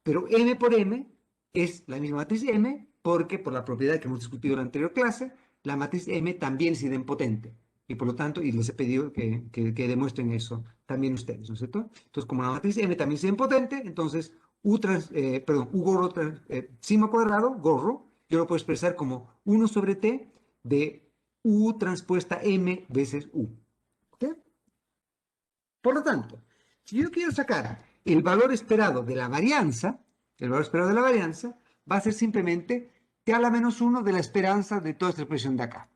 Pero M por M es la misma matriz M porque por la propiedad que hemos discutido en la anterior clase, la matriz M también es idempotente. Y por lo tanto, y les he pedido que demuestren eso también ustedes, ¿no es cierto? Entonces, como la matriz M también es idempotente, entonces U gorro, sigma cuadrado, gorro, yo lo puedo expresar como 1 sobre T de U transpuesta M veces U. ¿Ok? Por lo tanto, si yo quiero sacar el valor esperado de la varianza, el valor esperado de la varianza va a ser simplemente T a la menos 1 de la esperanza de toda esta expresión de acá,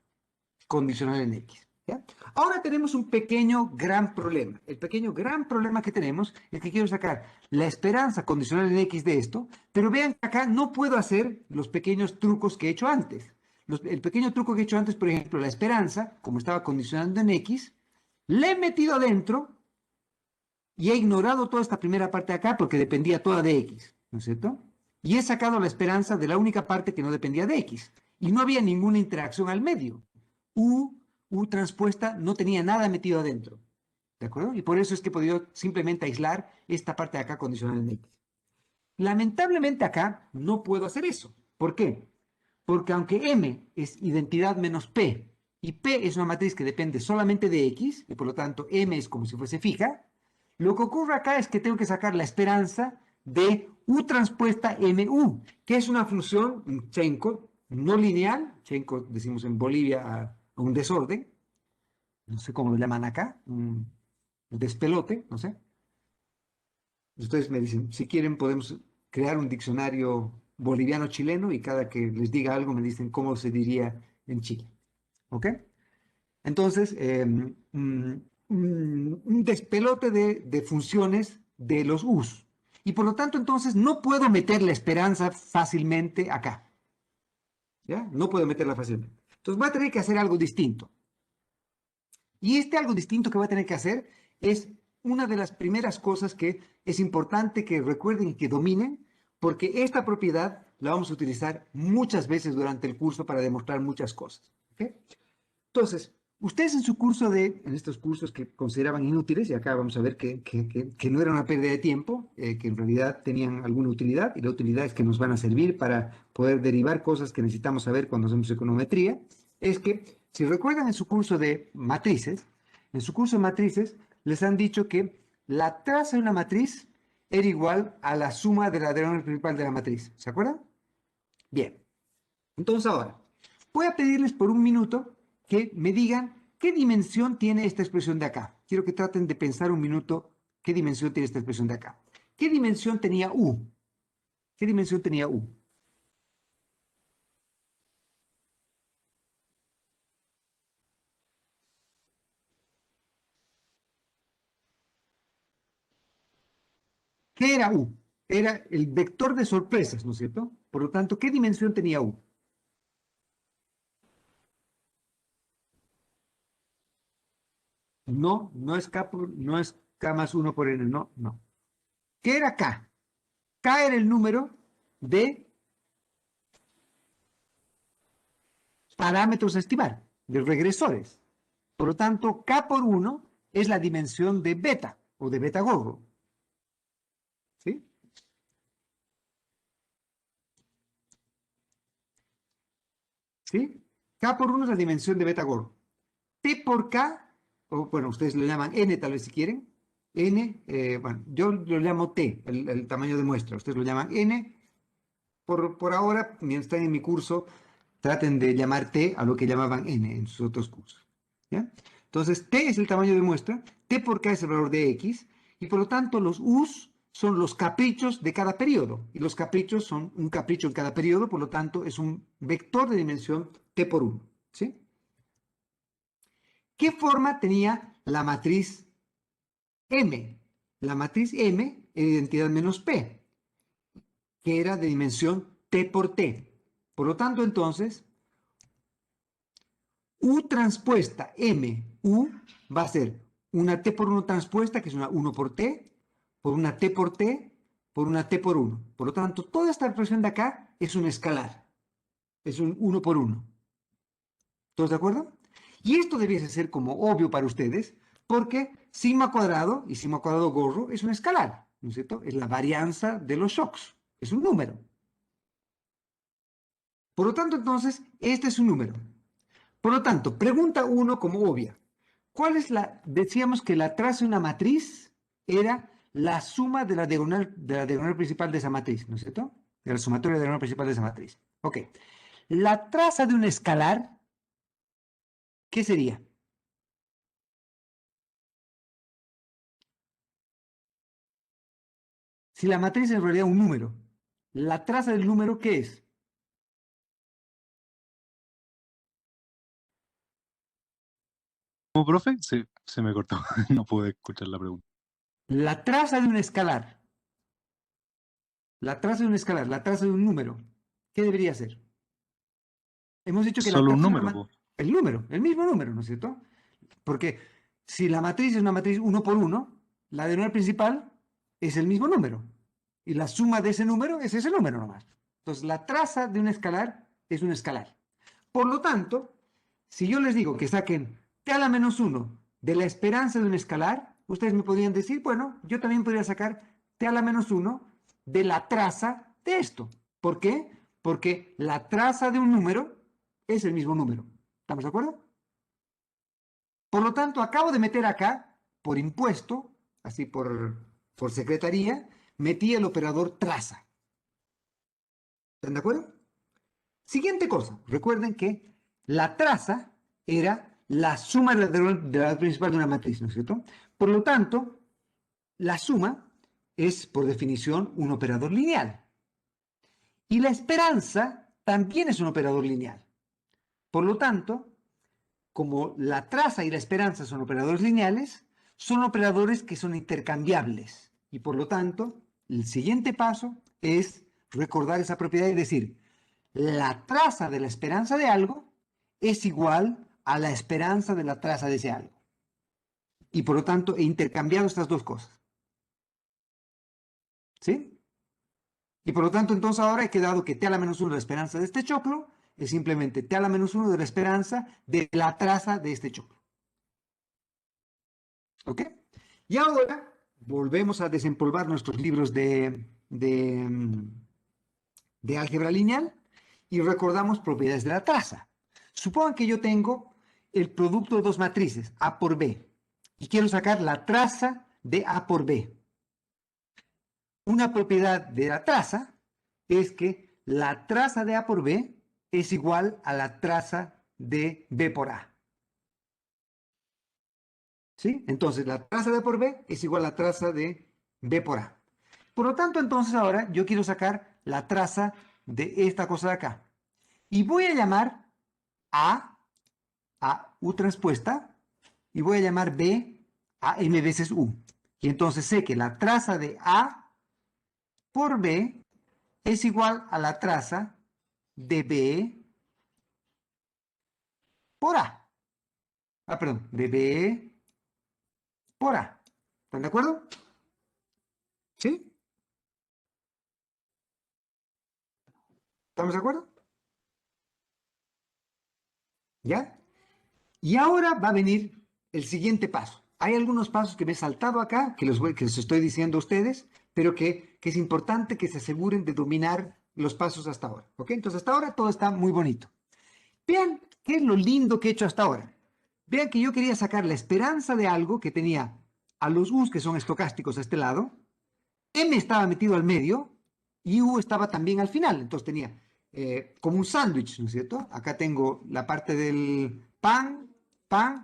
condicional en X. ¿Ya? Ahora tenemos un pequeño gran problema. El pequeño gran problema que tenemos es que quiero sacar la esperanza condicional en X de esto, pero vean que acá no puedo hacer los pequeños trucos que he hecho antes. El pequeño truco que he hecho antes, por ejemplo, la esperanza, como estaba condicionando en X, le he metido adentro y he ignorado toda esta primera parte de acá porque dependía toda de X, ¿no es cierto? Y he sacado la esperanza de la única parte que no dependía de X. Y no había ninguna interacción al medio. U transpuesta no tenía nada metido adentro. ¿De acuerdo? Y por eso es que he podido simplemente aislar esta parte de acá condicional en X. Lamentablemente acá no puedo hacer eso. ¿Por qué? Porque aunque M es identidad menos P y P es una matriz que depende solamente de X, y por lo tanto M es como si fuese fija, lo que ocurre acá es que tengo que sacar la esperanza de U transpuesta MU, que es una función, un Chenkov, no lineal, Chenkov decimos en Bolivia a un desorden, no sé cómo lo llaman acá, un despelote, no sé. Ustedes me dicen, si quieren podemos crear un diccionario boliviano-chileno y cada que les diga algo me dicen cómo se diría en Chile. ¿Ok? Entonces, un despelote de funciones de los U's. Y por lo tanto, entonces, no puedo meter la esperanza fácilmente acá. ¿Ya? No puedo meterla fácilmente. Entonces, voy a tener que hacer algo distinto. Y este algo distinto que voy a tener que hacer es una de las primeras cosas que es importante que recuerden y que dominen, porque esta propiedad la vamos a utilizar muchas veces durante el curso para demostrar muchas cosas. ¿Ok? Entonces, ustedes en estos cursos que consideraban inútiles, y acá vamos a ver que no era una pérdida de tiempo, que en realidad tenían alguna utilidad, y la utilidad es que nos van a servir para poder derivar cosas que necesitamos saber cuando hacemos econometría, es que, si recuerdan en su curso de matrices, en su curso de matrices les han dicho que la traza de una matriz era igual a la suma de la diagonal principal de la matriz. ¿Se acuerdan? Bien. Entonces ahora, voy a pedirles por un minuto que me digan qué dimensión tiene esta expresión de acá. Quiero que traten de pensar un minuto qué dimensión tiene esta expresión de acá. ¿Qué dimensión tenía U? ¿Qué dimensión tenía U? ¿Qué era U? Era el vector de sorpresas, ¿no es cierto? Por lo tanto, ¿qué dimensión tenía U? No, no es K más 1 por N, no, no. ¿Qué era K? K era el número de parámetros a estimar, de regresores. Por lo tanto, K por 1 es la dimensión de beta o de beta gorro. ¿Sí? ¿Sí? K por 1 es la dimensión de beta gorro. T por K, o bueno, ustedes lo llaman N tal vez si quieren. N, bueno, yo lo llamo T, el tamaño de muestra. Ustedes lo llaman N. Por ahora, mientras están en mi curso, traten de llamar T a lo que llamaban N en sus otros cursos. ¿Ya? Entonces, T es el tamaño de muestra, T por K es el valor de X, y por lo tanto los U's son los caprichos de cada periodo, y los caprichos son un capricho en cada periodo, por lo tanto es un vector de dimensión T por 1. ¿Sí? ¿Qué forma tenía la matriz M? La matriz M era identidad menos P, que era de dimensión T por T. Por lo tanto, entonces, U transpuesta M, U va a ser una T por 1 transpuesta, que es una 1 por T, por una T por T, por una T por 1. Por lo tanto, toda esta expresión de acá es un escalar, es un 1 por 1. ¿Todos de acuerdo? Y esto debiese ser como obvio para ustedes, porque sigma cuadrado y sigma cuadrado gorro es un escalar, ¿no es cierto? Es la varianza de los shocks, es un número. Por lo tanto, entonces, este es un número. Por lo tanto, pregunta 1 como obvia. ¿Cuál es la, decíamos que la traza de una matriz era la suma de la diagonal principal de esa matriz, ¿no es cierto? De la sumatoria de la diagonal principal de esa matriz. Ok. La traza de un escalar, ¿qué sería? Si la matriz es en realidad un número, ¿la traza del número qué es? ¿Cómo, profe? Se me cortó. No pude escuchar la pregunta. La traza de un escalar, la traza de un escalar, la traza de un número, ¿qué debería ser? Hemos dicho que la Solo un traza de número, una po. el número, el mismo número, ¿no es cierto? Porque si la matriz es una matriz uno por uno, la diagonal principal es el mismo número. Y la suma de ese número es ese número nomás. Entonces, la traza de un escalar es un escalar. Por lo tanto, si yo les digo que saquen t a la menos 1 de la esperanza de un escalar, ustedes me podrían decir, bueno, yo también podría sacar t a la menos 1 de la traza de esto. ¿Por qué? Porque la traza de un número es el mismo número. ¿Estamos de acuerdo? Por lo tanto, acabo de meter acá, por impuesto, así por secretaría, metí el operador traza. ¿Están de acuerdo? Siguiente cosa. Recuerden que la traza era la suma de la principal de una matriz, ¿no es cierto? Por lo tanto, la suma es, por definición, un operador lineal. Y la esperanza también es un operador lineal. Por lo tanto, como la traza y la esperanza son operadores lineales, son operadores que son intercambiables. Y por lo tanto, el siguiente paso es recordar esa propiedad y decir, la traza de la esperanza de algo es igual a la esperanza de la traza de ese algo. Y por lo tanto, he intercambiado estas dos cosas. ¿Sí? Y por lo tanto, entonces ahora he quedado que t a la menos 1 es la esperanza de este choclo es simplemente t a la menos 1 de la esperanza de la traza de este choclo. ¿Ok? Y ahora volvemos a desempolvar nuestros libros de álgebra lineal y recordamos propiedades de la traza. Supongan que yo tengo el producto de dos matrices, A por B, y quiero sacar la traza de A por B. Una propiedad de la traza es que la traza de A por B es igual a la traza de B por A. ¿Sí? Entonces, la traza de A por B es igual a la traza de B por A. Por lo tanto, entonces ahora yo quiero sacar la traza de esta cosa de acá. Y voy a llamar A U transpuesta y voy a llamar B a M veces U. Y entonces sé que la traza de A por B es igual a la traza de B por A. Perdón, de B por A. ¿Están de acuerdo? ¿Sí? ¿Estamos de acuerdo? ¿Ya? Y ahora va a venir el siguiente paso. Hay algunos pasos que me he saltado acá, que les estoy diciendo a ustedes, pero que es importante que se aseguren de dominar los pasos hasta ahora. ¿Ok? Entonces, hasta ahora todo está muy bonito. Vean qué es lo lindo que he hecho hasta ahora. Vean que yo quería sacar la esperanza de algo que tenía a los u's que son estocásticos a este lado, m estaba metido al medio y u estaba también al final. Entonces tenía como un sándwich, ¿no es cierto? Acá tengo la parte del pan,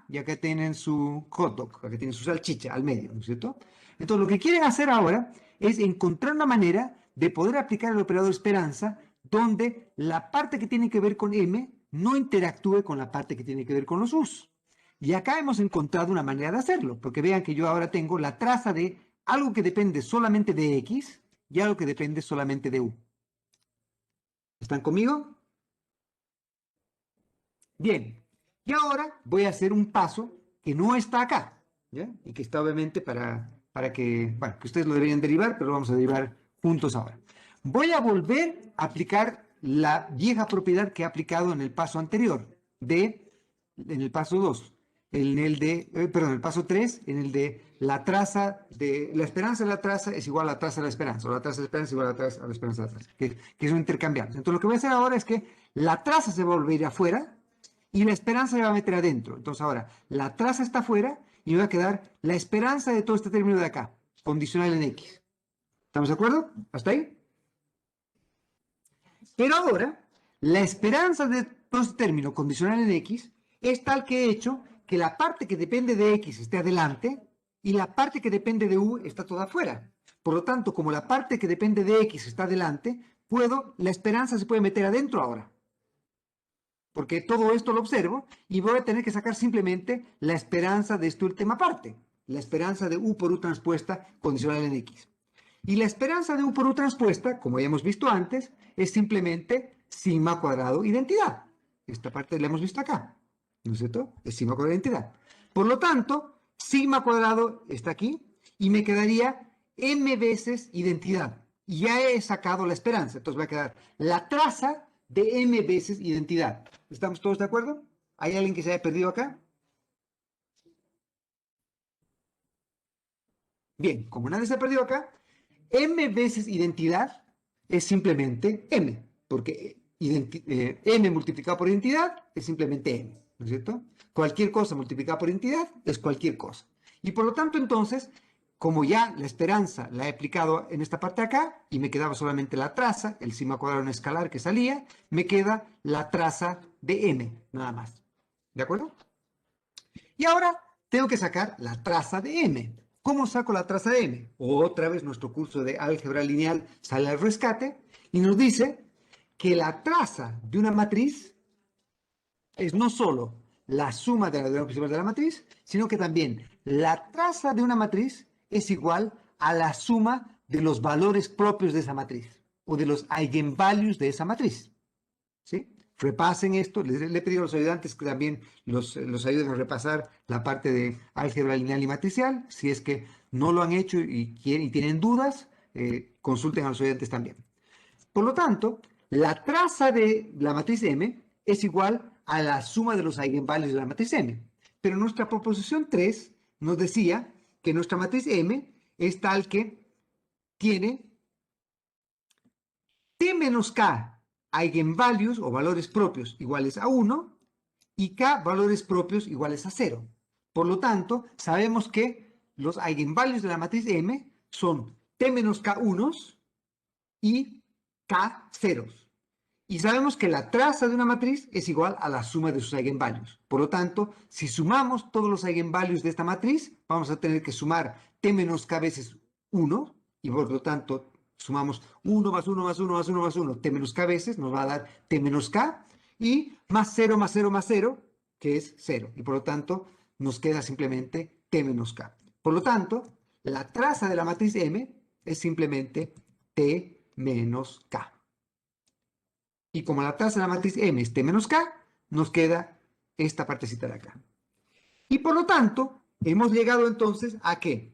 y acá tienen su hot dog, acá tienen su salchicha al medio, ¿no es cierto? Entonces lo que quieren hacer ahora es encontrar una manera de poder aplicar el operador esperanza donde la parte que tiene que ver con m no interactúe con la parte que tiene que ver con los u's. Y acá hemos encontrado una manera de hacerlo, porque vean que yo ahora tengo la traza de algo que depende solamente de x y algo que depende solamente de u. ¿Están conmigo? Bien. Y ahora voy a hacer un paso que no está acá, ¿ya? Y que está obviamente para que, bueno, que ustedes lo deberían derivar, pero lo vamos a derivar juntos ahora. Voy a volver a aplicar la vieja propiedad que he aplicado en el paso anterior, en el paso 2, en el de, perdón, el paso 3, en el de la traza de, la esperanza de la traza es igual a la traza de la esperanza, o la traza de la esperanza es igual a la traza de la esperanza de la traza, que son intercambiables. Entonces lo que voy a hacer ahora es que la traza se va a volver afuera, y la esperanza se va a meter adentro. Entonces ahora, la traza está afuera y me va a quedar la esperanza de todo este término de acá, condicional en X. ¿Estamos de acuerdo? ¿Hasta ahí? Pero ahora, la esperanza de todo este término condicional en X es tal que he hecho que la parte que depende de X esté adelante y la parte que depende de U está toda afuera. Por lo tanto, como la parte que depende de X está adelante, la esperanza se puede meter adentro ahora. Porque todo esto lo observo y voy a tener que sacar simplemente la esperanza de esta última parte, la esperanza de U por U transpuesta condicional en X. Y la esperanza de U por U transpuesta, como ya hemos visto antes, es simplemente sigma cuadrado identidad. Esta parte la hemos visto acá, ¿no es cierto? Es sigma cuadrado identidad. Por lo tanto, sigma cuadrado está aquí y me quedaría m veces identidad. Y ya he sacado la esperanza, entonces va a quedar la traza de m veces identidad. ¿Estamos todos de acuerdo? ¿Hay alguien que se haya perdido acá? Bien, como nadie se ha perdido acá, m veces identidad es simplemente m, porque m multiplicado por identidad es simplemente m, ¿no es cierto? Cualquier cosa multiplicada por identidad es cualquier cosa. Y por lo tanto, entonces, como ya la esperanza la he aplicado en esta parte de acá y me quedaba solamente la traza, el sigma cuadrado en escalar que salía, me queda la traza de m, nada más. ¿De acuerdo? Y ahora tengo que sacar la traza de m. ¿Cómo saco la traza de m? Otra vez nuestro curso de álgebra lineal sale al rescate y nos dice que la traza de una matriz es no solo la suma de la diagonal principal de la matriz, sino que también la traza de una matriz es igual a la suma de los valores propios de esa matriz o de los eigenvalues de esa matriz. ¿Sí? Repasen esto. Le he pedido a los ayudantes que también los ayuden a repasar la parte de álgebra lineal y matricial. Si es que no lo han hecho y tienen dudas, consulten a los ayudantes también. Por lo tanto, la traza de la matriz M es igual a la suma de los eigenvalues de la matriz M. Pero nuestra proposición 3 nos decía que nuestra matriz M es tal que tiene T menos K eigenvalues o valores propios iguales a 1 y K valores propios iguales a 0. Por lo tanto, sabemos que los eigenvalues de la matriz M son T menos K unos y K ceros. Y sabemos que la traza de una matriz es igual a la suma de sus eigenvalues. Por lo tanto, si sumamos todos los eigenvalues de esta matriz, vamos a tener que sumar T menos K veces 1, y por lo tanto sumamos 1 más 1 más 1 más 1 más 1, T menos K veces, nos va a dar T menos K, y más 0 más 0 más 0, que es 0. Y por lo tanto, nos queda simplemente T menos K. Por lo tanto, la traza de la matriz M es simplemente T menos K. Y como la traza de la matriz M es T menos K, nos queda esta partecita de acá. Y por lo tanto, hemos llegado entonces a que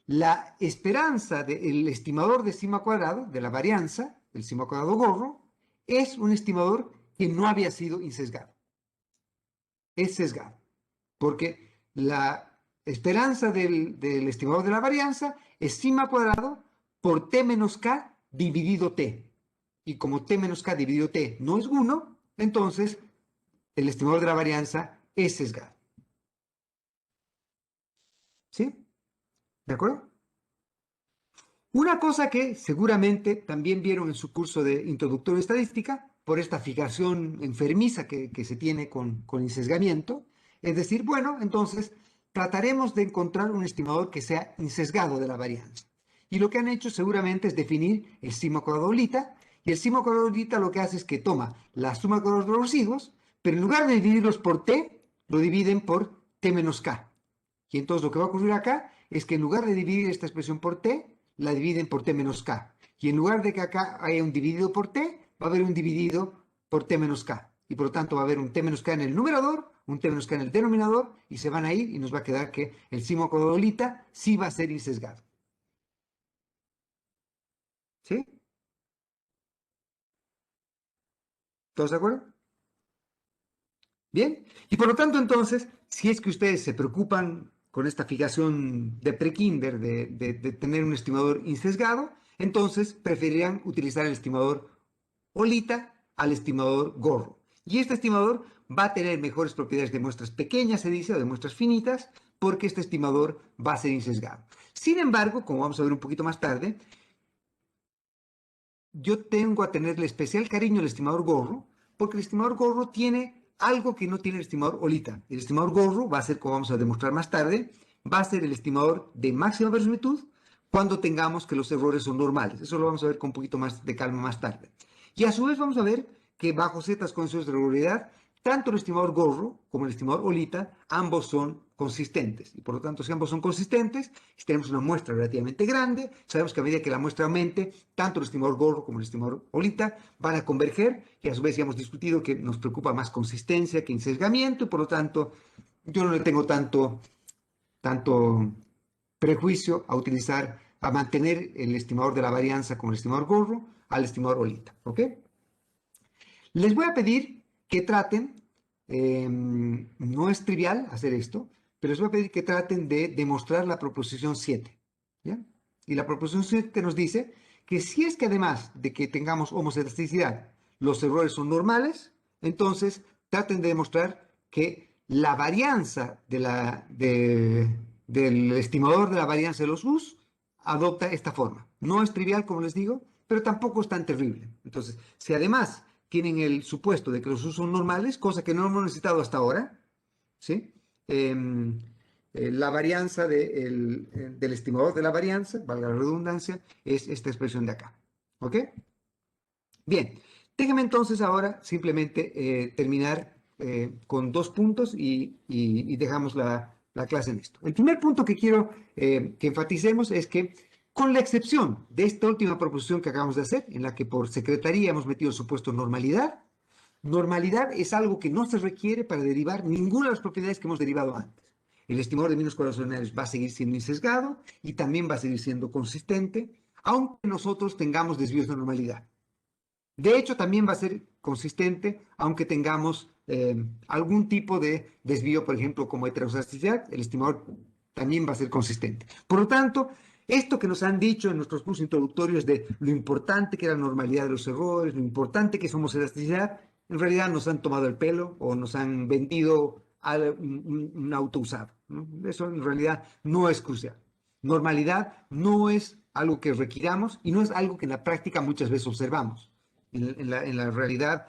la esperanza del estimador de sigma cuadrado, de la varianza, del sigma cuadrado gorro, es un estimador que no había sido insesgado. Es sesgado. Porque la esperanza del estimador de la varianza es sigma cuadrado por T menos K dividido T. Y como T menos K dividido T no es 1, entonces el estimador de la varianza es sesgado. ¿Sí? ¿De acuerdo? Una cosa que seguramente también vieron en su curso de introductorio a estadística, por esta fijación enfermiza que se tiene con insesgamiento, es decir, bueno, entonces trataremos de encontrar un estimador que sea insesgado de la varianza. Y lo que han hecho seguramente es definir el sigma cuadrado bolita, y el sigma cuadrado bolita lo que hace es que toma la suma cuadrada de los residuos, pero en lugar de dividirlos por t, lo dividen por t menos k. Y entonces lo que va a ocurrir acá es que en lugar de dividir esta expresión por t, la dividen por t menos k. Y en lugar de que acá haya un dividido por t, va a haber un dividido por t menos k. Y por lo tanto va a haber un t menos k en el numerador, un t menos k en el denominador, y se van a ir y nos va a quedar que el sigma cuadrado bolita sí va a ser insesgado. ¿Sí? ¿Todos de acuerdo? Bien. Y por lo tanto entonces, si es que ustedes se preocupan con esta fijación de prekinder de tener un estimador insesgado, entonces preferirían utilizar el estimador Olita al estimador Gorro. Y este estimador va a tener mejores propiedades de muestras pequeñas, se dice, o de muestras finitas, porque este estimador va a ser insesgado. Sin embargo, como vamos a ver un poquito más tarde, yo tengo a tenerle especial cariño al estimador Gorro, porque el estimador Gorro tiene algo que no tiene el estimador Olita. El estimador Gorro va a ser, como vamos a demostrar más tarde, va a ser el estimador de máxima verosimilitud cuando tengamos que los errores son normales. Eso lo vamos a ver con un poquito más de calma más tarde. Y a su vez vamos a ver que bajo ciertas condiciones de regularidad, tanto el estimador Gorro como el estimador Olita, ambos son consistentes. Y por lo tanto, si ambos son consistentes, si tenemos una muestra relativamente grande, sabemos que a medida que la muestra aumente, tanto el estimador Gorro como el estimador Olita van a converger, y a su vez ya hemos discutido que nos preocupa más consistencia que insesgamiento, y por lo tanto, yo no le tengo tanto prejuicio a mantener el estimador de la varianza como el estimador Gorro al estimador Olita. ¿Ok? Les voy a pedir que traten, no es trivial hacer esto, pero les voy a pedir que traten de demostrar la proposición 7. ¿Ya? Y la proposición 7 nos dice que si es que además de que tengamos homocetasticidad, los errores son normales, entonces traten de demostrar que la varianza del estimador de la varianza de los U's adopta esta forma. No es trivial, como les digo, pero tampoco es tan terrible. Entonces, si además tienen el supuesto de que los U's son normales, cosa que no hemos necesitado hasta ahora, ¿sí? La varianza del estimador de la varianza, valga la redundancia, es esta expresión de acá. ¿Ok? Bien, déjenme entonces ahora simplemente terminar con 2 puntos y dejamos la clase en esto. El primer punto que quiero que enfaticemos es que, con la excepción de esta última proposición que acabamos de hacer, en la que por secretaría hemos metido el supuesto normalidad, normalidad es algo que no se requiere para derivar ninguna de las propiedades que hemos derivado antes. El estimador de mínimos cuadrados ordinarios va a seguir siendo insesgado y también va a seguir siendo consistente, aunque nosotros tengamos desvíos de normalidad. De hecho, también va a ser consistente, aunque tengamos algún tipo de desvío, por ejemplo, como heterozasticidad, el estimador también va a ser consistente. Por lo tanto, esto que nos han dicho en nuestros cursos introductorios de lo importante que era la normalidad de los errores, lo importante que somos elasticidad, en realidad nos han tomado el pelo o nos han vendido un auto usado, ¿no? Eso en realidad no es crucial. Normalidad no es algo que requiramos y no es algo que en la práctica muchas veces observamos. En la realidad,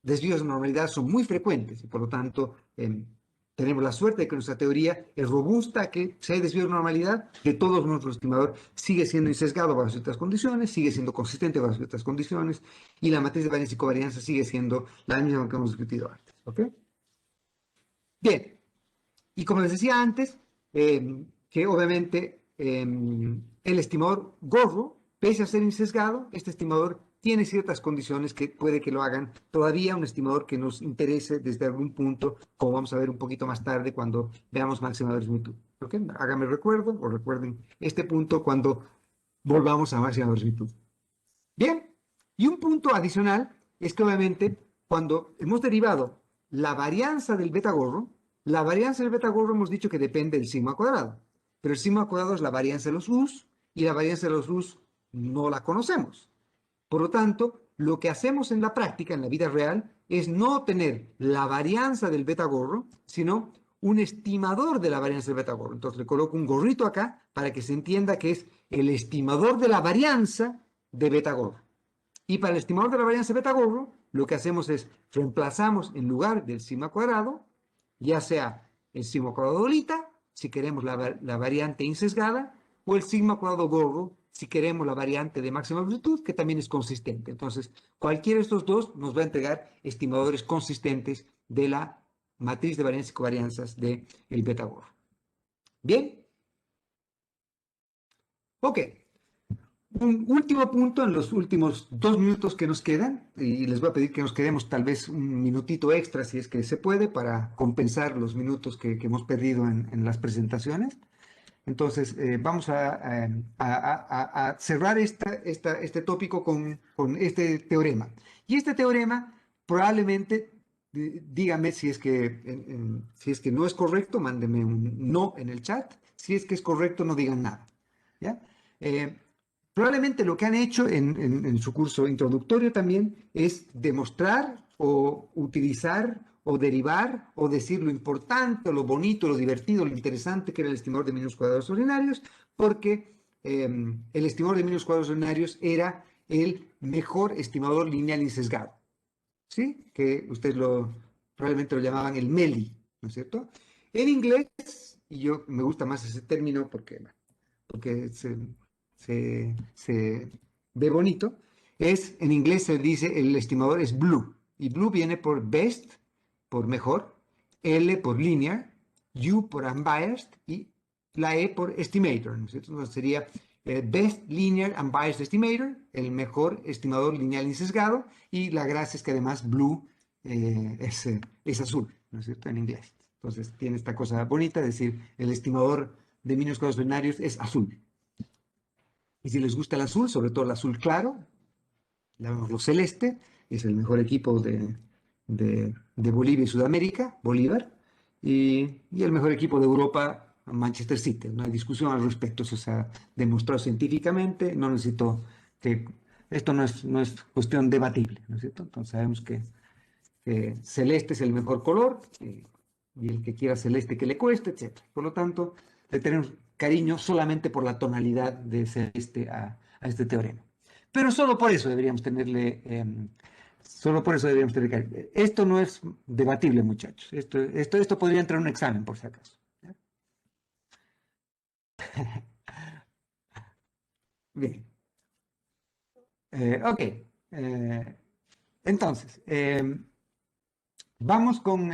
desvíos de normalidad son muy frecuentes y por lo tanto tenemos la suerte de que nuestra teoría es robusta, que si hay desvíos de normalidad, de todos nuestro estimador sigue siendo insesgado bajo ciertas condiciones, sigue siendo consistente bajo ciertas condiciones y la matriz de varianza y covarianza sigue siendo la misma que hemos discutido antes. ¿Ok? Bien, y como les decía antes, que obviamente el estimador gorro, pese a ser insesgado, este estimador tiene ciertas condiciones que puede que lo hagan todavía un estimador que nos interese desde algún punto, como vamos a ver un poquito más tarde cuando veamos máxima verosimilitud. ¿Ok? Háganme recuerdo o recuerden este punto cuando volvamos a máxima verosimilitud. Bien, y un punto adicional es que obviamente cuando hemos derivado la varianza del beta gorro, la varianza del beta gorro hemos dicho que depende del sigma cuadrado, pero el sigma cuadrado es la varianza de los u's y la varianza de los u's no la conocemos. Por lo tanto, lo que hacemos en la práctica, en la vida real, es no tener la varianza del beta gorro, sino un estimador de la varianza del beta gorro. Entonces le coloco un gorrito acá para que se entienda que es el estimador de la varianza de beta gorro. Y para el estimador de la varianza beta gorro, lo que hacemos es reemplazamos en lugar del sigma cuadrado, ya sea el sigma cuadrado bolita, si queremos la variante insesgada, o el sigma cuadrado gorro, si queremos la variante de máxima amplitud, que también es consistente. Entonces, cualquiera de estos dos nos va a entregar estimadores consistentes de la matriz de varianzas y covarianzas del beta gorro. Bien. Ok. Un último punto en los últimos 2 minutos que nos quedan, y les voy a pedir que nos quedemos tal vez un minutito extra si es que se puede para compensar los minutos que hemos perdido en las presentaciones. Entonces, vamos a cerrar este tópico con este teorema. Y este teorema probablemente, dígame si es que no es correcto, mándenme un no en el chat. Si es que es correcto, no digan nada. ¿Ya? Probablemente lo que han hecho en su curso introductorio también es demostrar o utilizar o derivar o decir lo importante, o lo bonito, lo divertido, lo interesante que era el estimador de mínimos cuadrados ordinarios, porque el estimador de mínimos cuadrados ordinarios era el mejor estimador lineal insesgado, ¿sí? Que ustedes probablemente lo llamaban el MELI, ¿no es cierto? En inglés, y yo me gusta más ese término porque se ve bonito, en inglés se dice el estimador es blue, y blue viene por best, por mejor, L por linear, U por unbiased y la E por estimator, ¿no es cierto? Entonces sería best linear unbiased estimator, el mejor estimador lineal insesgado, y la gracia es que además blue es azul, ¿no es cierto? En inglés. Entonces tiene esta cosa bonita, es decir, el estimador de mínimos cuadrados ordinarios es azul. Y si les gusta el azul, sobre todo el azul claro, llamémoslo celeste, es el mejor equipo de Bolivia y Sudamérica, Bolívar, y el mejor equipo de Europa, Manchester City. No hay discusión al respecto, eso se ha demostrado científicamente, no necesito que... Esto no es cuestión debatible, ¿no es cierto? Entonces sabemos que celeste es el mejor color, y el que quiera celeste que le cueste, etc. Por lo tanto, le tenemos cariño solamente por la tonalidad de celeste a este teorema. Pero solo por eso deberíamos tenerle, cariño. Esto no es debatible, muchachos. Esto podría entrar en un examen, por si acaso. Bien. Ok. Entonces, vamos con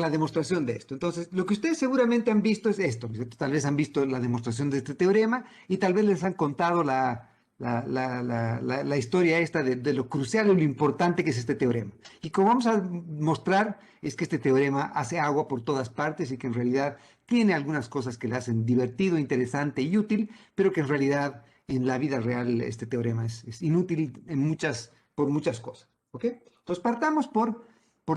la demostración de esto. Entonces, lo que ustedes seguramente han visto es esto, ¿no es cierto? Tal vez han visto la demostración de este teorema y tal vez les han contado la historia esta de lo crucial y lo importante que es este teorema. Y como vamos a mostrar es que este teorema hace agua por todas partes y que en realidad tiene algunas cosas que le hacen divertido, interesante y útil, pero que en realidad en la vida real este teorema. Es inútil por muchas cosas. ¿Ok? Entonces partamos por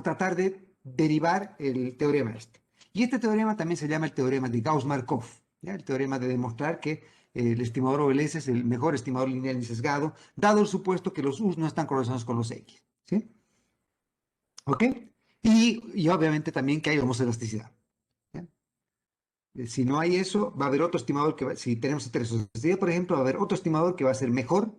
tratar de derivar el teorema este. Y este teorema también se llama el teorema de Gauss-Markov, ¿ya? El teorema de demostrar que el estimador OLS es el mejor estimador lineal y sesgado, dado el supuesto que los U's no están correlacionados con los X. ¿Sí? ¿Ok? Y obviamente también que hay homoselasticidad. ¿Ya? Si no hay eso, va a haber otro estimador si tenemos heteroscedasticidad, por ejemplo, va a haber otro estimador que va a ser mejor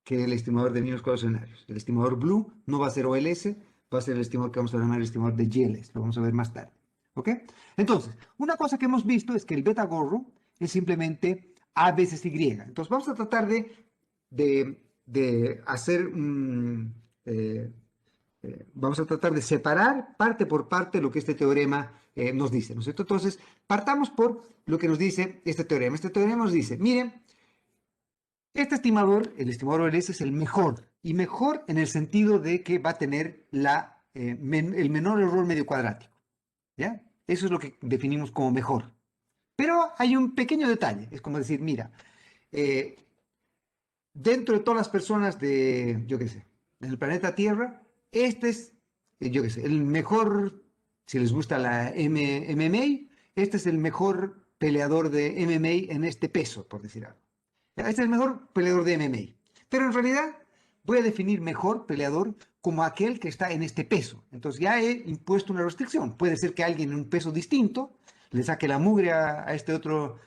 que el estimador de mínimos cuadrados ordinarios. El estimador Blue no va a ser OLS, va a ser el estimador que vamos a llamar el estimador de GLS. Lo vamos a ver más tarde. ¿Ok? Entonces, una cosa que hemos visto es que el beta gorro es simplemente A veces Y. Entonces, vamos a tratar de hacer vamos a tratar de separar parte por parte lo que este teorema nos dice, ¿no es cierto? Entonces, partamos por lo que nos dice este teorema. Este teorema nos dice, miren, este estimador, el estimador OLS, es el mejor, y mejor en el sentido de que va a tener el menor error medio cuadrático, ¿ya? Eso es lo que definimos como mejor. Pero hay un pequeño detalle, es como decir, mira, eh, dentro de todas las personas yo qué sé, del planeta Tierra, este es, yo qué sé, el mejor, si les gusta la MMA, este es el mejor peleador de MMA en este peso, por decir algo. Este es el mejor peleador de MMA. Pero en realidad voy a definir mejor peleador como aquel que está en este peso. Entonces ya he impuesto una restricción. Puede ser que alguien en un peso distinto le saque la mugre a este otro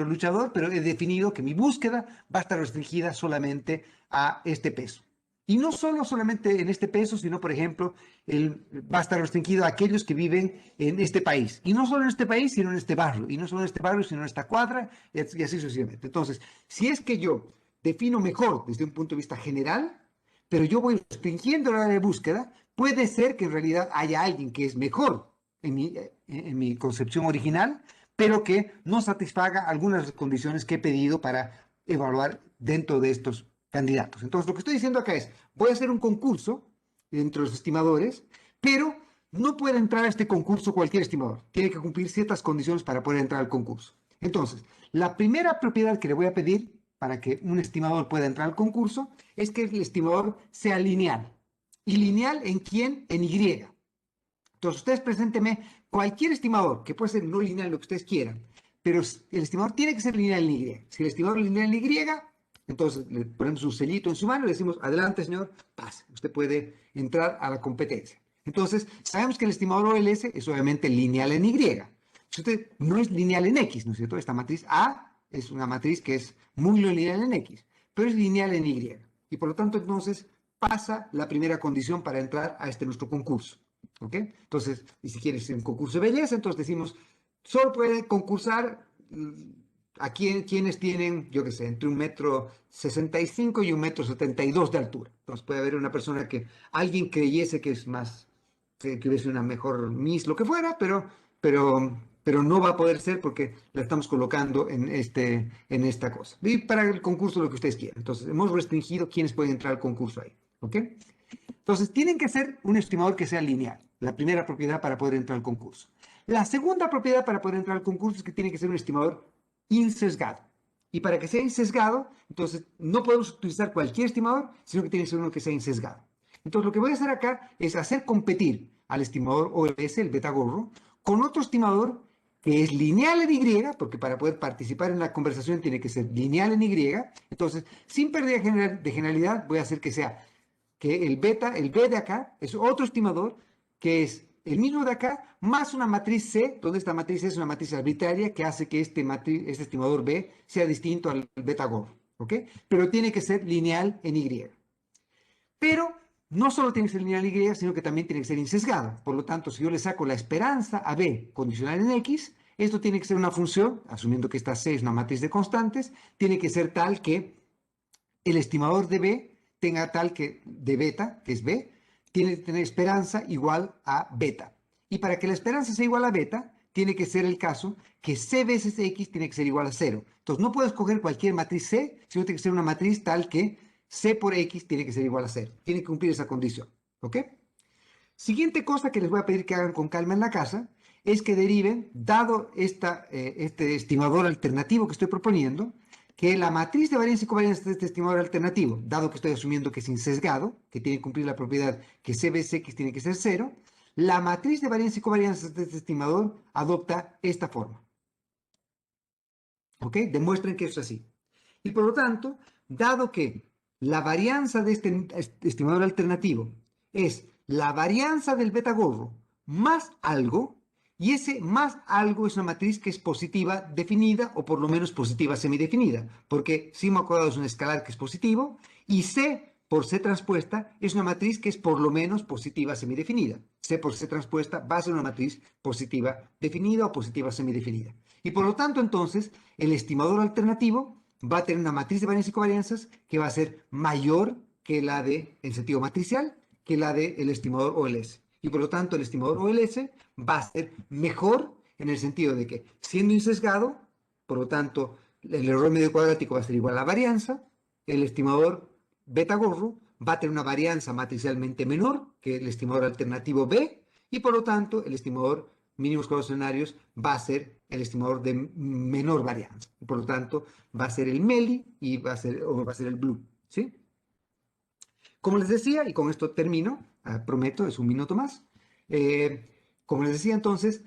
luchador, pero he definido que mi búsqueda va a estar restringida solamente a este peso. Y no solamente en este peso, sino, por ejemplo, va a estar restringido a aquellos que viven en este país. Y no solo en este país, sino en este barrio. Y no solo en este barrio, sino en esta cuadra, y así sucesivamente. Entonces, si es que yo defino mejor desde un punto de vista general, pero yo voy restringiendo la área de búsqueda, puede ser que en realidad haya alguien que es mejor en mi concepción original, pero que no satisfaga algunas condiciones que he pedido para evaluar dentro de estos candidatos. Entonces, lo que estoy diciendo acá es, voy a hacer un concurso entre los estimadores, pero no puede entrar a este concurso cualquier estimador. Tiene que cumplir ciertas condiciones para poder entrar al concurso. Entonces, la primera propiedad que le voy a pedir para que un estimador pueda entrar al concurso es que el estimador sea lineal. ¿Y lineal en quién? En Y. Entonces, ustedes preséntenme cualquier estimador, que puede ser no lineal, lo que ustedes quieran, pero el estimador tiene que ser lineal en Y. Si el estimador es lineal en Y, entonces le ponemos un sellito en su mano y le decimos, adelante señor, pase, usted puede entrar a la competencia. Entonces, sabemos que el estimador OLS es obviamente lineal en Y. Si usted no es lineal en X, ¿no es cierto? Esta matriz A es una matriz que es muy lineal en X, pero es lineal en Y. Y por lo tanto, entonces, pasa la primera condición para entrar a nuestro concurso. ¿Ok? Entonces, y si quieres un concurso de belleza, entonces decimos, solo puede concursar a quienes tienen, yo qué sé, entre 1,65 m y 1,72 m de altura. Entonces puede haber una persona alguien creyese que es más, que hubiese una mejor Miss, lo que fuera, pero no va a poder ser porque la estamos colocando en esta cosa. Y para el concurso lo que ustedes quieran. Entonces, hemos restringido quiénes pueden entrar al concurso ahí. ¿Ok? Entonces, tienen que ser un estimador que sea lineal. La primera propiedad para poder entrar al concurso. La segunda propiedad para poder entrar al concurso es que tiene que ser un estimador insesgado. Y para que sea insesgado, entonces no podemos utilizar cualquier estimador, sino que tiene que ser uno que sea insesgado. Entonces, lo que voy a hacer acá es hacer competir al estimador OLS, el beta gorro, con otro estimador que es lineal en Y, porque para poder participar en la conversación tiene que ser lineal en Y. Entonces, sin pérdida de generalidad, voy a hacer que sea que el B de acá, es otro estimador que es el mismo de acá, más una matriz C, donde esta matriz es una matriz arbitraria que hace que este estimador B sea distinto al beta gorro, ¿ok? Pero tiene que ser lineal en Y. Pero no solo tiene que ser lineal en Y, sino que también tiene que ser insesgado. Por lo tanto, si yo le saco la esperanza a B condicional en X, esto tiene que ser una función, asumiendo que esta C es una matriz de constantes, tiene que ser tal que el estimador de B tenga tal que de beta, que es B, tiene que tener esperanza igual a beta. Y para que la esperanza sea igual a beta, tiene que ser el caso que C veces X tiene que ser igual a 0. Entonces no puedo escoger cualquier matriz C, sino tiene que ser una matriz tal que C por X tiene que ser igual a 0. Tiene que cumplir esa condición. ¿Ok? Siguiente cosa que les voy a pedir que hagan con calma en la casa es que deriven, dado este estimador alternativo que estoy proponiendo, que la matriz de varianza y covarianza de este estimador alternativo, dado que estoy asumiendo que es insesgado, que tiene que cumplir la propiedad que CBCX tiene que ser 0, la matriz de varianza y covarianza de este estimador adopta esta forma. ¿Ok? Demuestren que eso es así. Y por lo tanto, dado que la varianza de este estimador alternativo es la varianza del beta gorro más algo, y ese más algo es una matriz que es positiva definida o por lo menos positiva semidefinida, porque sigma cuadrado es un escalar que es positivo y C por C transpuesta es una matriz que es por lo menos positiva semidefinida. C por C transpuesta va a ser una matriz positiva definida o positiva semidefinida. Y por lo tanto entonces el estimador alternativo va a tener una matriz de varianzas y covarianzas que va a ser mayor que la de, en sentido matricial, que la del estimador OLS. Y por lo tanto el estimador OLS va a ser mejor en el sentido de que siendo insesgado, por lo tanto el error medio cuadrático va a ser igual a la varianza, el estimador beta gorro va a tener una varianza matricialmente menor que el estimador alternativo B y por lo tanto el estimador mínimos cuadrados escenarios va a ser el estimador de menor varianza. Y por lo tanto va a ser el MELI y va a ser el BLUE. ¿Sí? Como les decía, y con esto termino, prometo, es un minuto más. Como les decía entonces,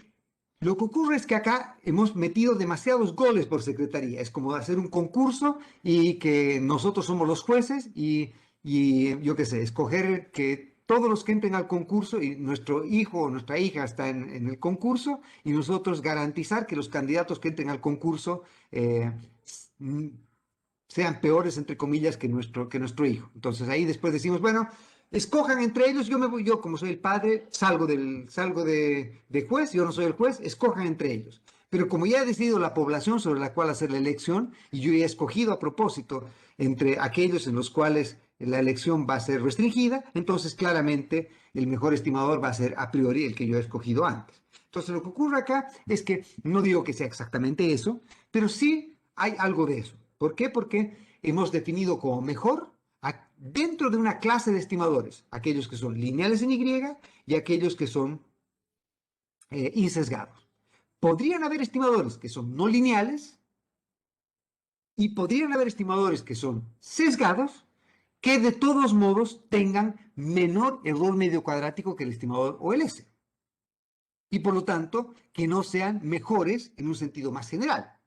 lo que ocurre es que acá hemos metido demasiados goles por secretaría. Es como hacer un concurso y que nosotros somos los jueces y yo qué sé, escoger que todos los que entren al concurso y nuestro hijo o nuestra hija está en el concurso y nosotros garantizar que los candidatos que entren al concurso sean peores, entre comillas, que nuestro hijo. Entonces ahí después decimos, bueno, escojan entre ellos, yo como soy el padre, salgo de juez, yo no soy el juez, escojan entre ellos. Pero como ya he decidido la población sobre la cual hacer la elección, y yo ya he escogido a propósito entre aquellos en los cuales la elección va a ser restringida, entonces claramente el mejor estimador va a ser a priori el que yo he escogido antes. Entonces lo que ocurre acá es que no digo que sea exactamente eso, pero sí hay algo de eso. ¿Por qué? Porque hemos definido como mejor dentro de una clase de estimadores, aquellos que son lineales en Y y aquellos que son insesgados. Podrían haber estimadores que son no lineales y podrían haber estimadores que son sesgados que de todos modos tengan menor error medio cuadrático que el estimador OLS. Y por lo tanto, que no sean mejores en un sentido más general.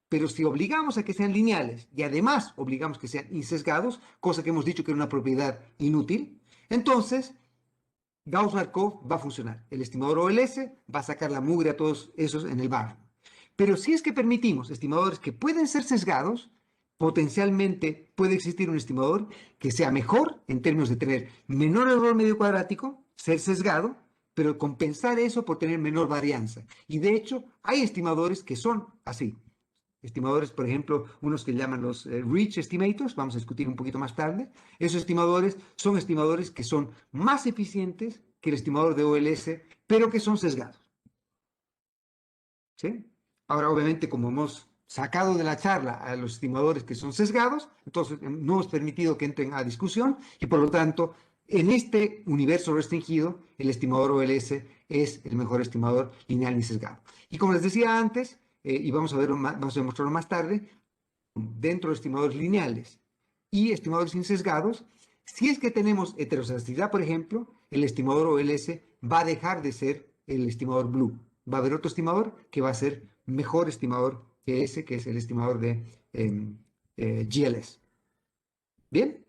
Pero si obligamos a que sean lineales y además obligamos que sean insesgados, cosa que hemos dicho que era una propiedad inútil, entonces Gauss-Markov va a funcionar. El estimador OLS va a sacar la mugre a todos esos en el barro. Pero si es que permitimos estimadores que pueden ser sesgados, potencialmente puede existir un estimador que sea mejor en términos de tener menor error medio cuadrático, ser sesgado, pero compensar eso por tener menor varianza. Y de hecho, hay estimadores que son así. Estimadores, por ejemplo, unos que llaman los Rich Estimators, vamos a discutir un poquito más tarde. Esos estimadores son estimadores que son más eficientes que el estimador de OLS, pero que son sesgados. ¿Sí? Ahora, obviamente, como hemos sacado de la charla a los estimadores que son sesgados, entonces no hemos permitido que entren a discusión y por lo tanto, en este universo restringido, el estimador OLS es el mejor estimador lineal y sesgado. Y como les decía antes, y vamos a demostrarlo más tarde, dentro de estimadores lineales y estimadores insesgados, si es que tenemos heteroscedastidad, por ejemplo, el estimador OLS va a dejar de ser el estimador BLUE. Va a haber otro estimador que va a ser mejor estimador que ese, que es el estimador de GLS. ¿Bien?